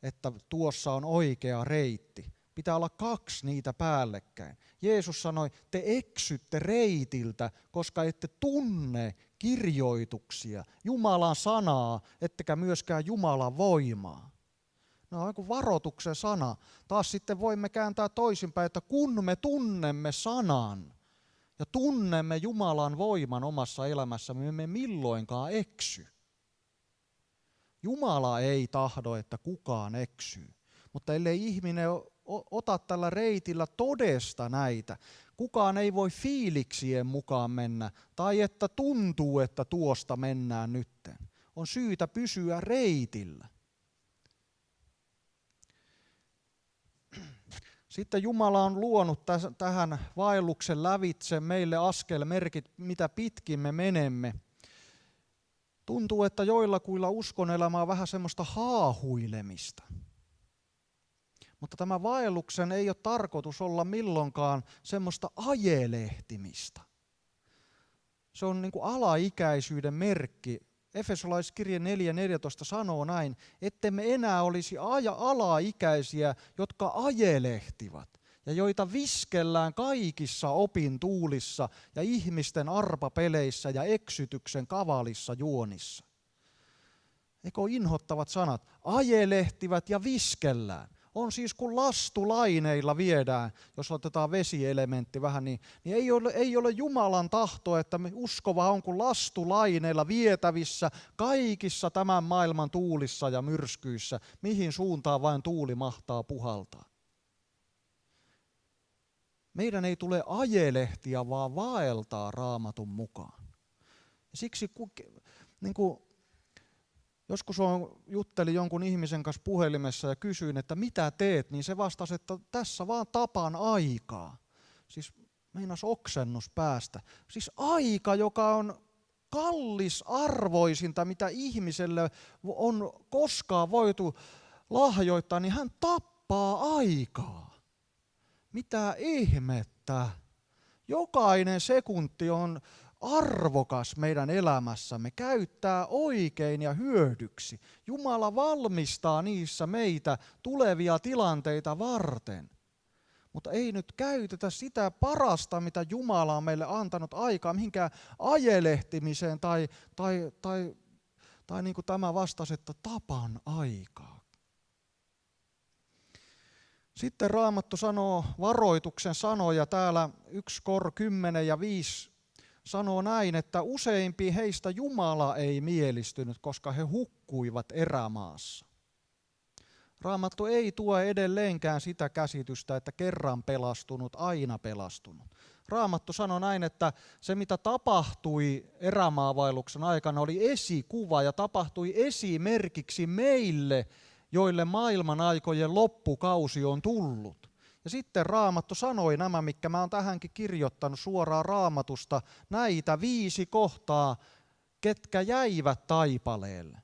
S1: että tuossa on oikea reitti. Pitää olla 2 niitä päällekkäin. Jeesus sanoi, te eksytte reitiltä, koska ette tunne kirjoituksia, Jumalan sanaa, ettekä myöskään Jumalan voimaa. No on joku varoituksen sana. Taas sitten voimme kääntää toisinpäin, että kun me tunnemme sanan ja tunnemme Jumalan voiman omassa elämässä, me emme milloinkaan eksy. Jumala ei tahdo, että kukaan eksyy. Mutta ellei ihminen ota tällä reitillä todesta näitä, kukaan ei voi fiiliksien mukaan mennä, tai että tuntuu, että tuosta mennään nytten. On syytä pysyä reitillä. Sitten Jumala on luonut tähän vaelluksen lävitse meille askelmerkit, mitä pitkin me menemme. Tuntuu, että joillakuilla uskonelämä on vähän semmoista haahuilemista. Mutta tämä vaelluksen ei ole tarkoitus olla milloinkaan semmoista ajelehtimista. Se on niin kuin alaikäisyyden merkki Efesolaiskirje 4.14 sanoo näin, ettemme enää olisi alaikäisiä, jotka ajelehtivat ja joita viskellään kaikissa opintuulissa ja ihmisten arpapeleissä ja eksytyksen kavalissa juonissa. Eikö ole inhottavat sanat? Ajelehtivät ja viskellään. On siis kun lastulaineilla viedään, jos otetaan vesielementti vähän, niin ei ole Jumalan tahto, että me uskova on kuin lastulaineilla vietävissä kaikissa tämän maailman tuulissa ja myrskyissä, mihin suuntaan vain tuuli mahtaa puhaltaa. Meidän ei tule ajelehtiä, vaan vaeltaa Raamatun mukaan. Ja siksi joskus juttelin jonkun ihmisen kanssa puhelimessa ja kysyin, että mitä teet, niin se vastasi, että tässä vaan tapan aikaa. Siis meinas oksennus päästä. Siis aika, joka on kallisarvoisinta, mitä ihmiselle on koskaan voitu lahjoittaa, niin hän tappaa aikaa. Mitä ihmettä? Jokainen sekunti on arvokas meidän elämässämme, käyttää oikein ja hyödyksi. Jumala valmistaa niissä meitä tulevia tilanteita varten. Mutta ei nyt käytetä sitä parasta, mitä Jumala on meille antanut aikaa, mihinkään ajelehtimiseen tai niin kuin tämä vastasi, että tapan aikaa. Sitten Raamattu sanoo varoituksen sanoja täällä 1 Kor 10 ja 5 sanoo näin, että useimpi heistä Jumala ei mielistynyt, koska he hukkuivat erämaassa. Raamattu ei tuo edelleenkään sitä käsitystä, että kerran pelastunut, aina pelastunut. Raamattu sanoi näin, että se mitä tapahtui erämaavaelluksen aikana oli esikuva ja tapahtui esimerkiksi meille, joille maailman aikojen loppukausi on tullut. Ja sitten Raamattu sanoi nämä, mitkä mä oon tähänkin kirjoittanut suoraan Raamatusta, näitä 5 kohtaa, ketkä jäivät taipaleelle.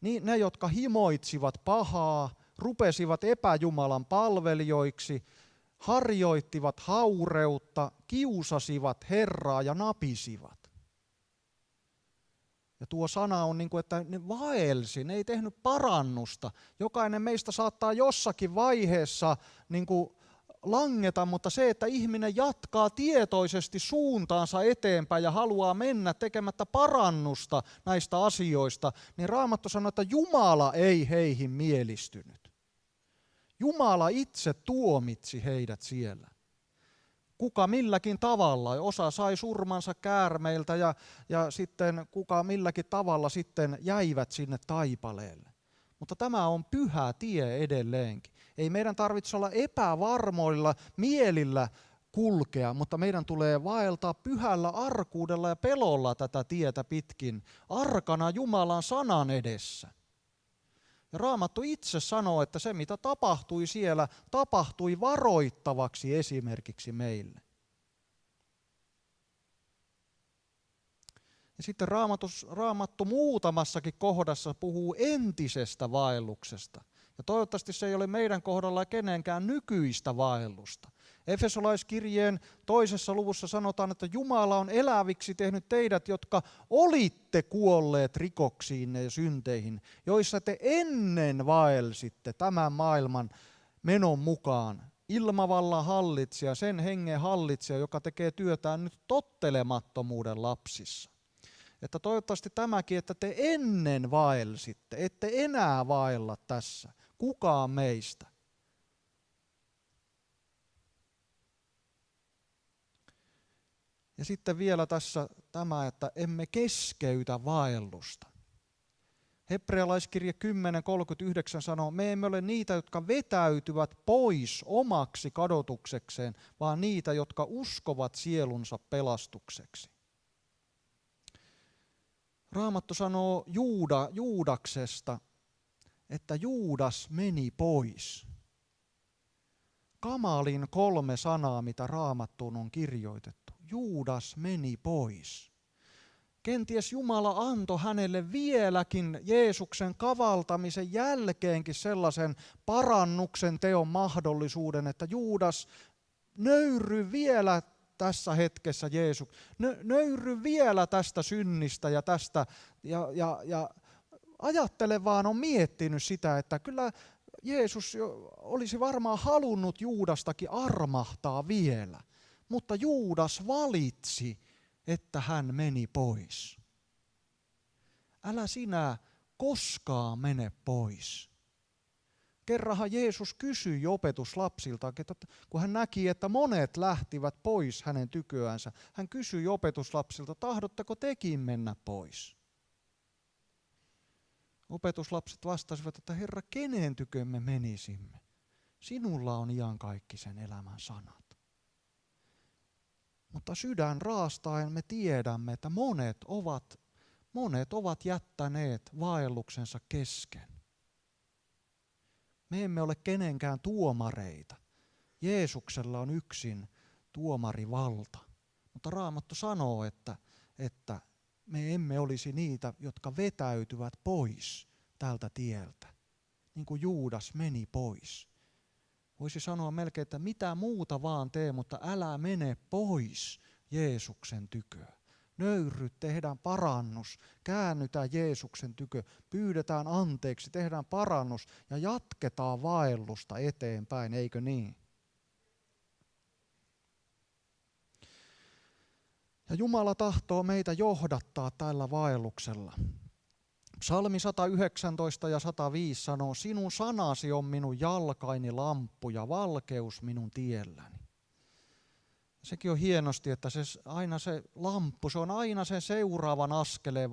S1: Niin ne, jotka himoitsivat pahaa, rupesivat epäjumalan palvelijoiksi, harjoittivat haureutta, kiusasivat Herraa ja napisivat. Ja tuo sana on niin kuin, että ne vaelsi, ne ei tehnyt parannusta. Jokainen meistä saattaa jossakin vaiheessa niin kuin langeta, mutta se, että ihminen jatkaa tietoisesti suuntaansa eteenpäin ja haluaa mennä tekemättä parannusta näistä asioista, niin Raamattu sanoo, että Jumala ei heihin mielistynyt. Jumala itse tuomitsi heidät siellä. Kuka milläkin tavalla, osa sai surmansa käärmeiltä ja sitten kuka milläkin tavalla sitten jäivät sinne taipaleelle. Mutta tämä on pyhä tie edelleenkin. Ei meidän tarvitse olla epävarmoilla mielillä kulkea, mutta meidän tulee vaeltaa pyhällä arkuudella ja pelolla tätä tietä pitkin, arkana Jumalan sanan edessä. Ja Raamattu itse sanoo, että se mitä tapahtui siellä, tapahtui varoittavaksi esimerkiksi meille. Ja sitten Raamattu muutamassakin kohdassa puhuu entisestä vaelluksesta. Ja toivottavasti se ei ole meidän kohdalla kenenkään nykyistä vaellusta. Efesolaiskirjeen 2. luvussa sanotaan, että Jumala on eläviksi tehnyt teidät, jotka olitte kuolleet rikoksiinne ja synteihin, joissa te ennen vaelsitte tämän maailman menon mukaan. Ilmavallan hallitsija, sen hengen hallitsija, joka tekee työtään nyt tottelemattomuuden lapsissa. Että toivottavasti tämäkin, että te ennen vaelsitte, ette enää vaella tässä. Kukaan meistä. Ja sitten vielä tässä tämä, että emme keskeytä vaellusta. Hebrealaiskirje 10.39 sanoo, me emme ole niitä, jotka vetäytyvät pois omaksi kadotuksekseen, vaan niitä, jotka uskovat sielunsa pelastukseksi. Raamattu sanoo Juudaksesta, että Juudas meni pois. Kamalin 3 sanaa, mitä Raamattuun on kirjoitettu. Juudas meni pois. Kenties Jumala antoi hänelle vieläkin Jeesuksen kavaltamisen jälkeenkin sellaisen parannuksen teon mahdollisuuden, että Juudas nöyry vielä tässä hetkessä nöyry vielä tästä synnistä ja tästä, ja ajattele vaan, on miettinyt sitä, että kyllä Jeesus olisi varmaan halunnut Juudastakin armahtaa vielä, mutta Juudas valitsi, että hän meni pois. Älä sinä koskaan mene pois. Kerranhan Jeesus kysyi opetuslapsilta, kun hän näki, että monet lähtivät pois hänen tyköänsä. Hän kysyi opetuslapsilta, tahdotteko tekin mennä pois? Opetuslapset vastasivat, että Herra, kenen tykö me menisimme? Sinulla on iankaikkisen elämän sanat. Mutta sydän raastaen me tiedämme, että monet ovat jättäneet vaelluksensa kesken. Me emme ole kenenkään tuomareita. Jeesuksella on yksin tuomarivalta. Mutta Raamattu sanoo, että me emme olisi niitä, jotka vetäytyvät pois tältä tieltä. Niin kuin Juudas meni pois. Voisi sanoa melkein, että mitä muuta vaan tee, mutta älä mene pois Jeesuksen tyköä. Nöyry, tehdään parannus, käännytään Jeesuksen tykö, pyydetään anteeksi, tehdään parannus ja jatketaan vaellusta eteenpäin, eikö niin? Ja Jumala tahtoo meitä johdattaa tällä vaelluksella. Psalmi 119 ja 105 sanoo, sinun sanasi on minun jalkaini lamppu ja valkeus minun tielläni. Sekin on hienosti, että aina se lamppu, se on aina sen seuraavan askeleen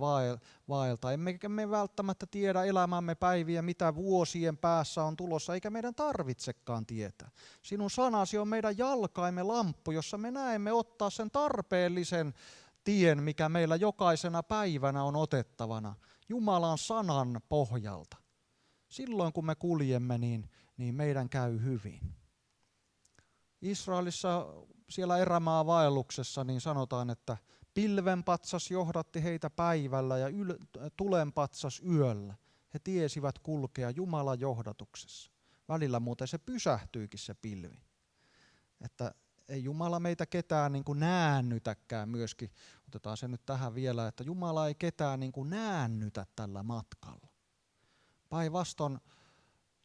S1: vaelta. Emmekä me välttämättä tiedä elämämme päiviä, mitä vuosien päässä on tulossa, eikä meidän tarvitsekaan tietää. Sinun sanasi on meidän jalkaimme lamppu, jossa me näemme ottaa sen tarpeellisen tien, mikä meillä jokaisena päivänä on otettavana Jumalan sanan pohjalta. Silloin kun me kuljemme, niin meidän käy hyvin. Israelissa siellä erämaavaelluksessa niin sanotaan, että pilvenpatsas johdatti heitä päivällä ja tulenpatsas yöllä. He tiesivät kulkea Jumalan johdatuksessa. Välillä muuten se pysähtyikin se pilvi. Että ei Jumala meitä ketään niin kuin näännytäkään myöskin. Otetaan se nyt tähän vielä, että Jumala ei ketään niin kuin näännytä tällä matkalla. Päinvastoin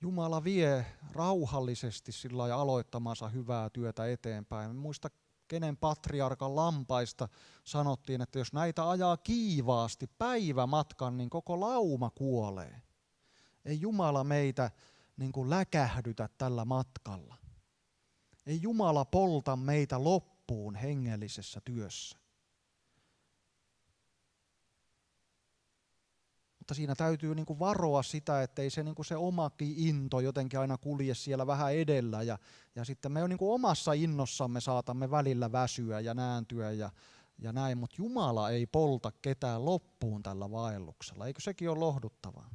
S1: Jumala vie rauhallisesti sillä lailla aloittamansa hyvää työtä eteenpäin. En muista, kenen patriarkan lampaista sanottiin, että jos näitä ajaa kiivaasti päivämatkan, niin koko lauma kuolee. Ei Jumala meitä niin kuin läkähdytä tällä matkalla. Ei Jumala polta meitä loppuun hengellisessä työssä. Mutta siinä täytyy niin kuin varoa sitä, ettei se, niin kuin se omakin into jotenkin aina kulje siellä vähän edellä. Ja sitten me niin kuin omassa innossamme saatamme välillä väsyä ja nääntyä ja näin. Mutta Jumala ei polta ketään loppuun tällä vaelluksella. Eikö sekin ole lohduttavaa?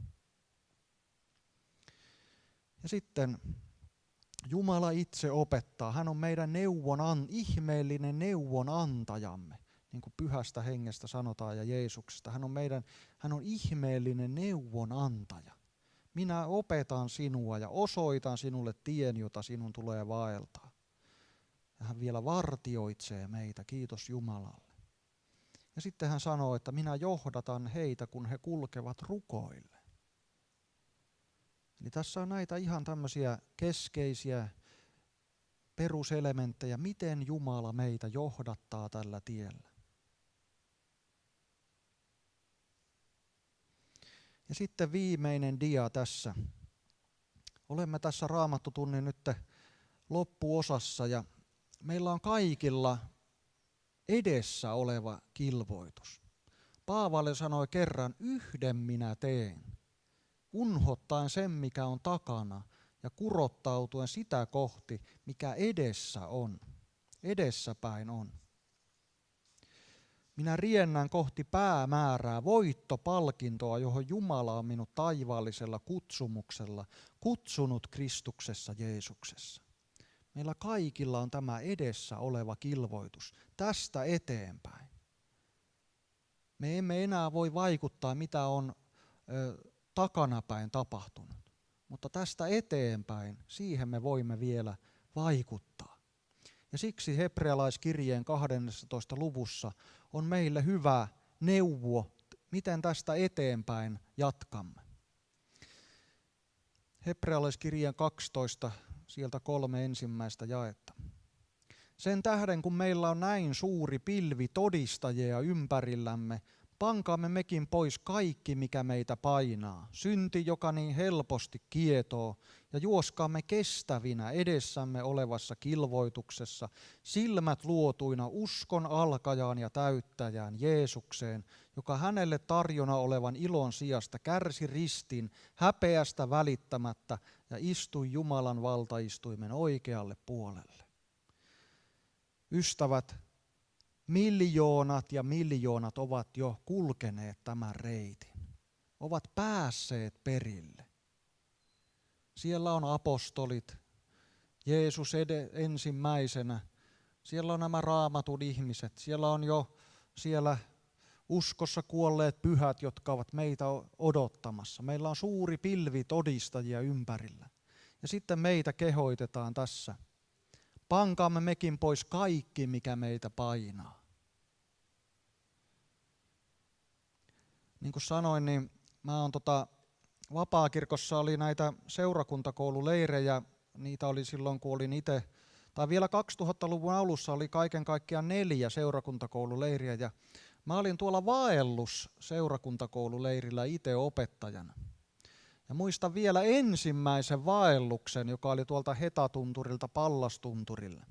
S1: Ja sitten Jumala itse opettaa. Hän on meidän ihmeellinen neuvonantajamme. Niin kuin Pyhästä Hengestä sanotaan ja Jeesuksesta. Hän on ihmeellinen neuvonantaja. Minä opetan sinua ja osoitan sinulle tien, jota sinun tulee vaeltaa. Ja hän vielä vartioitsee meitä, kiitos Jumalalle. Ja sitten hän sanoo, että minä johdatan heitä, kun he kulkevat rukoille. Eli tässä on näitä ihan tämmöisiä keskeisiä peruselementtejä, miten Jumala meitä johdattaa tällä tiellä. Ja sitten viimeinen dia tässä. Olemme tässä Raamattutunnin nyt loppuosassa ja meillä on kaikilla edessä oleva kilvoitus. Paavali sanoi kerran, yhden minä teen, unhottaen sen mikä on takana ja kurottautuen sitä kohti mikä edessäpäin on. Minä riennän kohti päämäärää, voittopalkintoa, johon Jumala on minut taivaallisella kutsumuksella kutsunut Kristuksessa Jeesuksessa. Meillä kaikilla on tämä edessä oleva kilvoitus tästä eteenpäin. Me emme enää voi vaikuttaa, mitä on takanapäin tapahtunut, mutta tästä eteenpäin siihen me voimme vielä vaikuttaa. Ja siksi hebrealaiskirjeen 12. luvussa on meille hyvä neuvo, miten tästä eteenpäin jatkamme. Hebrealaiskirjeen 12, sieltä 3 ensimmäistä jaetta. Sen tähden, kun meillä on näin suuri pilvi todistajia ympärillämme, pankaamme mekin pois kaikki, mikä meitä painaa, synti, joka niin helposti kietoo, ja juoskaamme kestävinä edessämme olevassa kilvoituksessa, silmät luotuina uskon alkajaan ja täyttäjään Jeesukseen, joka hänelle tarjona olevan ilon sijasta kärsi ristin häpeästä välittämättä ja istui Jumalan valtaistuimen oikealle puolelle. Ystävät, miljoonat ja miljoonat ovat jo kulkeneet tämän reitin, ovat päässeet perille. Siellä on apostolit, Jeesus ensimmäisenä, siellä on nämä raamatun ihmiset, siellä on jo siellä uskossa kuolleet pyhät, jotka ovat meitä odottamassa. Meillä on suuri pilvi todistajia ympärillä. Ja sitten meitä kehoitetaan tässä. Pankaamme mekin pois kaikki, mikä meitä painaa. Niin kuin sanoin, niin mä oon Vapaakirkossa oli näitä seurakuntakoululeirejä, niitä oli silloin kun olin itse, tai vielä 2000-luvun alussa oli kaiken kaikkiaan 4 seurakuntakoululeiriä, ja mä olin tuolla Vaellus seurakuntakoululeirillä itse opettajana. Ja muistan vielä ensimmäisen vaelluksen, joka oli tuolta Hetatunturilta Pallastunturille.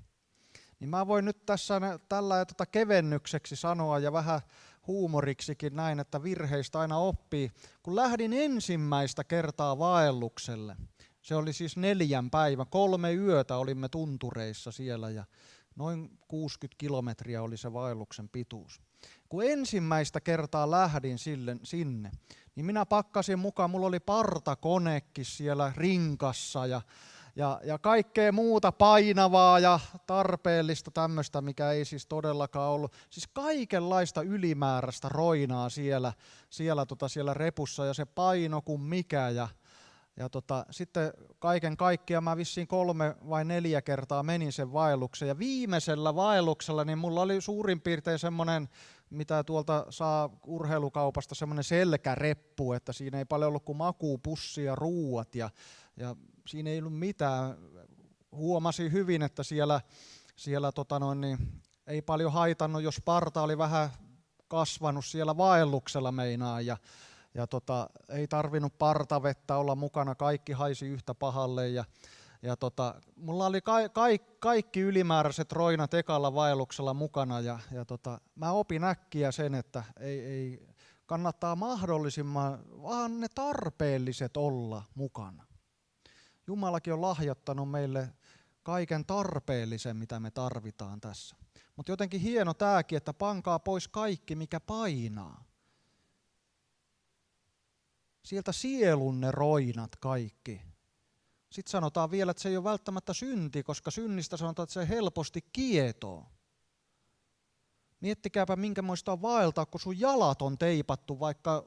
S1: Niin mä voin nyt tässä tällä kevennykseksi sanoa ja vähän huumoriksikin näin, että virheistä aina oppii. Kun lähdin ensimmäistä kertaa vaellukselle, se oli siis 4 päivää, 3 yötä olimme tuntureissa siellä ja noin 60 kilometriä oli se vaelluksen pituus. Kun ensimmäistä kertaa lähdin sinne, niin minä pakkasin mukaan, mulla oli partakonekin siellä rinkassa ja kaikkea muuta painavaa ja tarpeellista tämmöistä, mikä ei siis todellakaan ollut. Siis kaikenlaista ylimääräistä roinaa siellä repussa ja se paino kuin mikä. Ja sitten kaiken kaikkiaan mä vissiin 3 vai 4 kertaa menin sen vaelluksen. Ja viimeisellä vaelluksella niin mulla oli suurin piirtein semmoinen, mitä tuolta saa urheilukaupasta, semmoinen selkäreppu, että siinä ei paljon ollut kuin makuupussi ja ruuat ja siinä ei ollut mitään. Huomasin hyvin, että siellä ei paljon haitannut, jos parta oli vähän kasvanut siellä vaelluksella meinaa ja ei tarvinnut partavettä olla mukana, kaikki haisi yhtä pahalle ja mulla oli kaikki ylimääräiset roinat ekalla vaelluksella mukana ja mä opin äkkiä sen, että ei kannattaa mahdollisimman, vaan ne tarpeelliset olla mukana. Jumalakin on lahjoittanut meille kaiken tarpeellisen, mitä me tarvitaan tässä. Mutta jotenkin hieno tämäkin, että pankaa pois kaikki, mikä painaa. Sieltä sielunne roinat kaikki. Sitten sanotaan vielä, että se ei ole välttämättä synti, koska synnistä sanotaan, että se helposti kietoo. Miettikääpä, minkämoista on vaeltaa, kun sun jalat on teipattu vaikka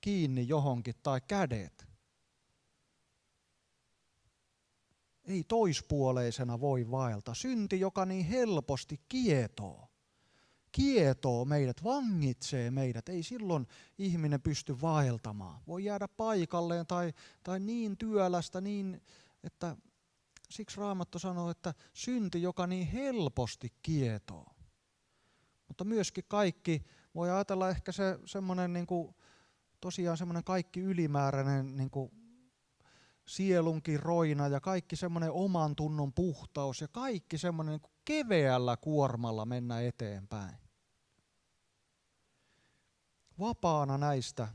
S1: kiinni johonkin tai kädet. Ei toispuoleisena voi vaeltaa. Synti, joka niin helposti kietoo meidät, vangitsee meidät. Ei silloin ihminen pysty vaeltamaan. Voi jäädä paikalleen tai niin työlästä, niin että siksi Raamattu sanoo, että synti, joka niin helposti kietoo. Mutta myöskin kaikki, voi ajatella ehkä se semmoinen tosiaan semmoinen kaikki ylimääräinen sielunkin roina ja kaikki semmoinen oman tunnon puhtaus ja kaikki semmoinen keveällä kuormalla mennä eteenpäin. Vapaana näistä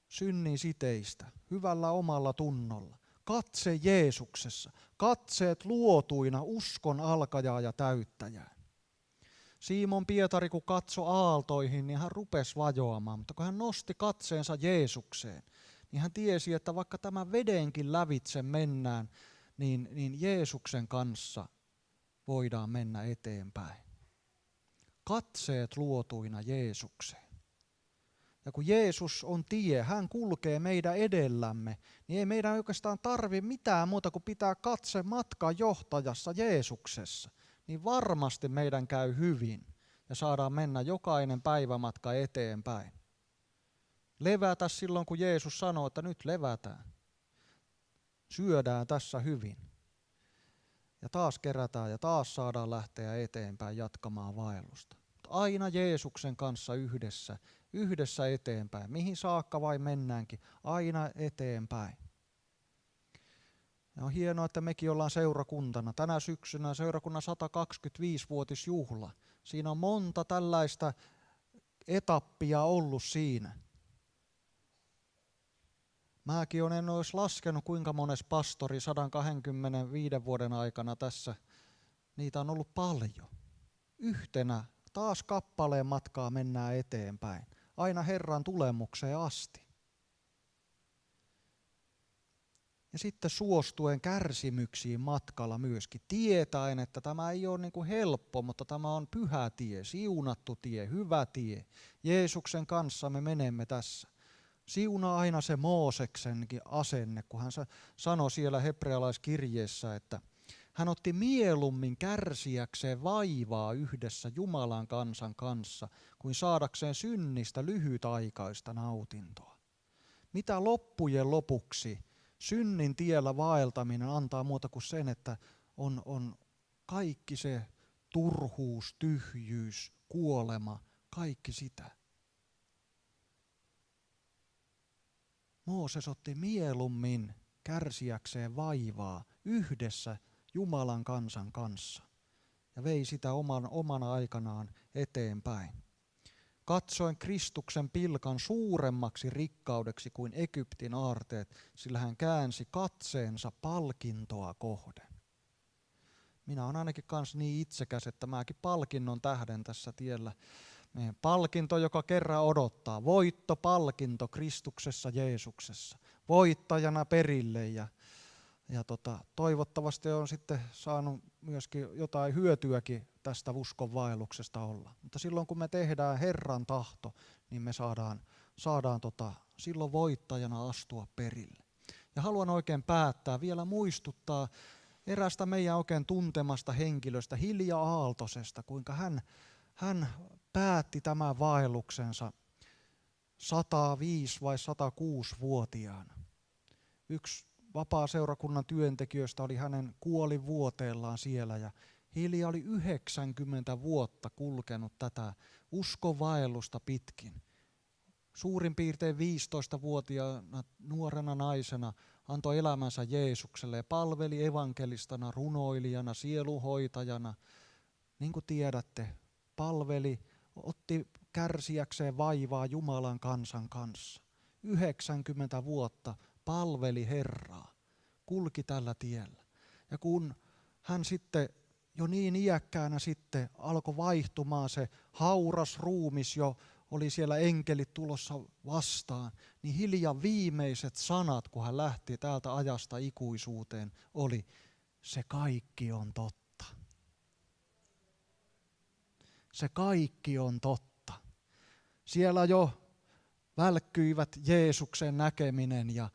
S1: synnin siteistä, hyvällä omalla tunnolla. Katse Jeesuksessa, katseet luotuina uskon alkajaa ja täyttäjää. Simon Pietari kun katsoi aaltoihin, niin hän rupesi vajoamaan, mutta kun hän nosti katseensa Jeesukseen, niin hän tiesi, että vaikka tämän vedenkin lävitse mennään, niin Jeesuksen kanssa voidaan mennä eteenpäin. Katseet luotuina Jeesukseen. Ja kun Jeesus on tie, hän kulkee meidän edellämme, niin ei meidän oikeastaan tarvitse mitään muuta kuin pitää katse matkan johtajassa Jeesuksessa. Niin varmasti meidän käy hyvin ja saadaan mennä jokainen päivämatka eteenpäin. Levätä silloin, kun Jeesus sanoo, että nyt levätään. Syödään tässä hyvin. Ja taas kerätään ja taas saadaan lähteä eteenpäin jatkamaan vaellusta. Aina Jeesuksen kanssa yhdessä eteenpäin. Mihin saakka vain mennäänkin, aina eteenpäin. Ja on hienoa, että mekin ollaan seurakuntana. Tänä syksynä seurakunnan 125-vuotisjuhla. Siinä on monta tällaista etappia ollut siinä. Mäkin en olisi laskenut, kuinka mones pastori 125 vuoden aikana tässä. Niitä on ollut paljon. Yhtenä taas kappaleen matkaa mennään eteenpäin. Aina Herran tulemukseen asti. Ja sitten suostuen kärsimyksiin matkalla myöskin. Tietäen, että tämä ei ole niin kuin helppo, mutta tämä on pyhä tie, siunattu tie, hyvä tie. Jeesuksen kanssa me menemme tässä. Siunaa aina se Mooseksenkin asenne, kun hän sanoi siellä hebrealaiskirjeessä, että hän otti mieluummin kärsiäkseen vaivaa yhdessä Jumalan kansan kanssa, kuin saadakseen synnistä lyhytaikaista nautintoa. Mitä loppujen lopuksi synnin tiellä vaeltaminen antaa muuta kuin sen, että on kaikki se turhuus, tyhjyys, kuolema, kaikki sitä. Mooses otti mieluummin kärsiäkseen vaivaa yhdessä Jumalan kansan kanssa ja vei sitä omana aikanaan eteenpäin. Katsoin Kristuksen pilkan suuremmaksi rikkaudeksi kuin Egyptin aarteet, sillä hän käänsi katseensa palkintoa kohden. Minä olen ainakin kanssa niin itsekäs, että mäkin palkinnon tähden tässä tiellä. Meidän palkinto, joka kerran odottaa. Voittopalkinto Kristuksessa Jeesuksessa. Voittajana perille ja toivottavasti on sitten saanut myöskin jotain hyötyäkin tästä uskonvaelluksesta olla. Mutta silloin kun me tehdään Herran tahto, niin me saadaan silloin voittajana astua perille. Ja haluan oikein päättää, vielä muistuttaa erästä meidän oikein tuntemasta henkilöstä, Hilja Aaltosesta, kuinka hän päätti tämän vaelluksensa 105 vai 106-vuotiaana. Yksi vapaaseurakunnan työntekijöistä oli hänen kuolivuoteellaan siellä ja Hilja oli 90 vuotta kulkenut tätä uskonvaellusta pitkin. Suurin piirtein 15-vuotiaana nuorena naisena antoi elämänsä Jeesukselle ja palveli evankelistana, runoilijana, sielunhoitajana. Niin kuin tiedätte, palveli, otti kärsiäkseen vaivaa Jumalan kansan kanssa. 90 vuotta palveli Herraa, kulki tällä tiellä. Ja kun hän sitten jo niin iäkkäänä sitten alkoi vaihtumaan se hauras ruumis jo, oli siellä enkelit tulossa vastaan, niin Hiljan viimeiset sanat, kun hän lähti täältä ajasta ikuisuuteen, oli: se kaikki on totta. Se kaikki on totta. Siellä jo välkkyivät Jeesuksen näkeminen ja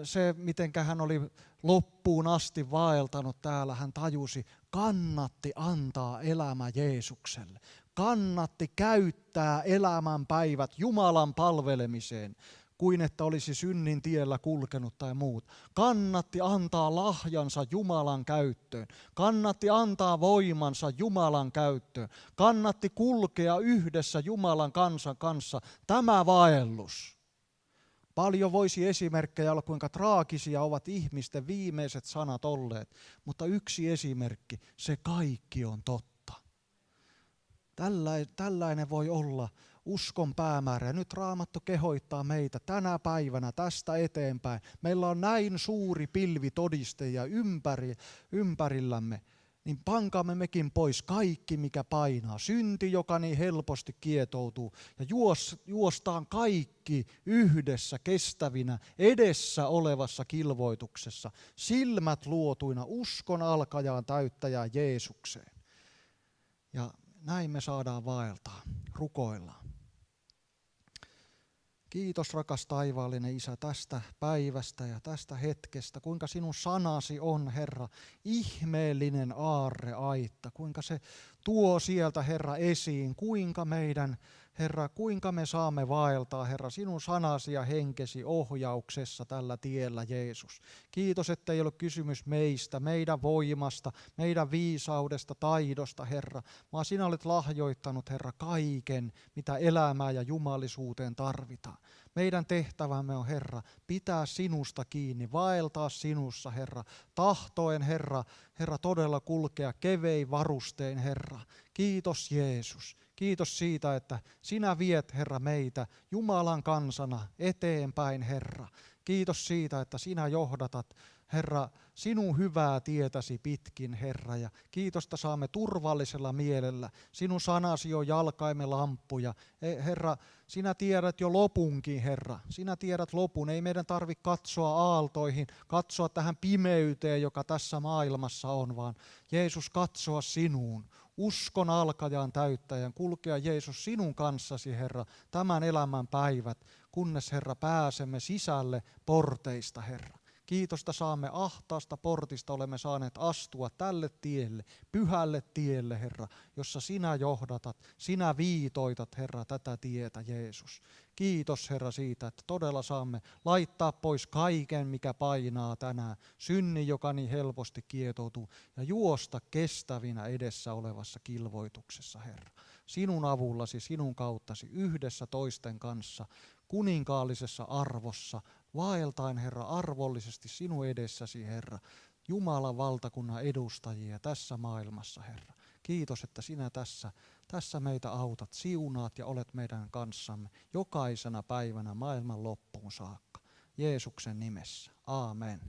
S1: se, miten hän oli loppuun asti vaeltanut täällä, hän tajusi, kannatti antaa elämä Jeesukselle. Kannatti käyttää elämän päivät Jumalan palvelemiseen, kuin että olisi synnin tiellä kulkenut tai muut. Kannatti antaa lahjansa Jumalan käyttöön. Kannatti antaa voimansa Jumalan käyttöön. Kannatti kulkea yhdessä Jumalan kansan kanssa tämä vaellus. Paljon voisi esimerkkejä olla, kuinka traagisia ovat ihmisten viimeiset sanat olleet, mutta yksi esimerkki, se kaikki on totta. Tällainen voi olla uskon päämäärä. Ja nyt Raamattu kehoittaa meitä tänä päivänä tästä eteenpäin. Meillä on näin suuri pilvi todistajia ympärillämme. Niin pankaamme mekin pois kaikki, mikä painaa. Synti, joka niin helposti kietoutuu. Ja juostaan kaikki yhdessä kestävinä edessä olevassa kilvoituksessa. Silmät luotuina uskon alkajaan täyttäjään Jeesukseen. Ja näin me saadaan vaeltaa, rukoillaan. Kiitos rakas taivaallinen Isä tästä päivästä ja tästä hetkestä, kuinka sinun sanasi on, Herra, ihmeellinen aarreaitta, kuinka se tuo sieltä, Herra, esiin, kuinka meidän, Herra, kuinka me saamme vaeltaa, Herra, sinun sanasi ja henkesi ohjauksessa tällä tiellä, Jeesus. Kiitos, että ei ole kysymys meistä, meidän voimasta, meidän viisaudesta, taidosta, Herra, vaan sinä olet lahjoittanut, Herra, kaiken, mitä elämään ja jumalisuuteen tarvitaan. Meidän tehtävämme on, Herra, pitää sinusta kiinni, vaeltaa sinussa, Herra, tahtoen, Herra, todella kulkea kevein varustein, Herra. Kiitos Jeesus. Kiitos siitä, että sinä viet, Herra, meitä Jumalan kansana eteenpäin, Herra. Kiitos siitä, että sinä johdatat, Herra, sinun hyvää tietäsi pitkin, Herra, ja kiitos, että saamme turvallisella mielellä. Sinun sanasi on jalkaimme lamppuja. Herra, sinä tiedät jo lopunkin, Herra. Sinä tiedät lopun. Ei meidän tarvitse katsoa aaltoihin, katsoa tähän pimeyteen, joka tässä maailmassa on, vaan Jeesus katsoa sinuun. Uskon alkajan täyttäjän, kulkea Jeesus sinun kanssasi, Herra, tämän elämän päivät, kunnes, Herra, pääsemme sisälle porteista, Herra. Kiitosta saamme ahtaasta portista, olemme saaneet astua tälle tielle, pyhälle tielle, Herra, jossa sinä johdatat, sinä viitoitat, Herra, tätä tietä, Jeesus. Kiitos, Herra, siitä, että todella saamme laittaa pois kaiken, mikä painaa tänään, synnin, joka niin helposti kietoutuu, ja juosta kestävinä edessä olevassa kilvoituksessa, Herra. Sinun avullasi, sinun kauttasi, yhdessä toisten kanssa, kuninkaallisessa arvossa, vaeltain, Herra, arvollisesti sinun edessäsi, Herra, Jumalan valtakunnan edustajia tässä maailmassa, Herra. Kiitos, että sinä tässä meitä autat, siunaat ja olet meidän kanssamme jokaisena päivänä maailman loppuun saakka. Jeesuksen nimessä. Aamen.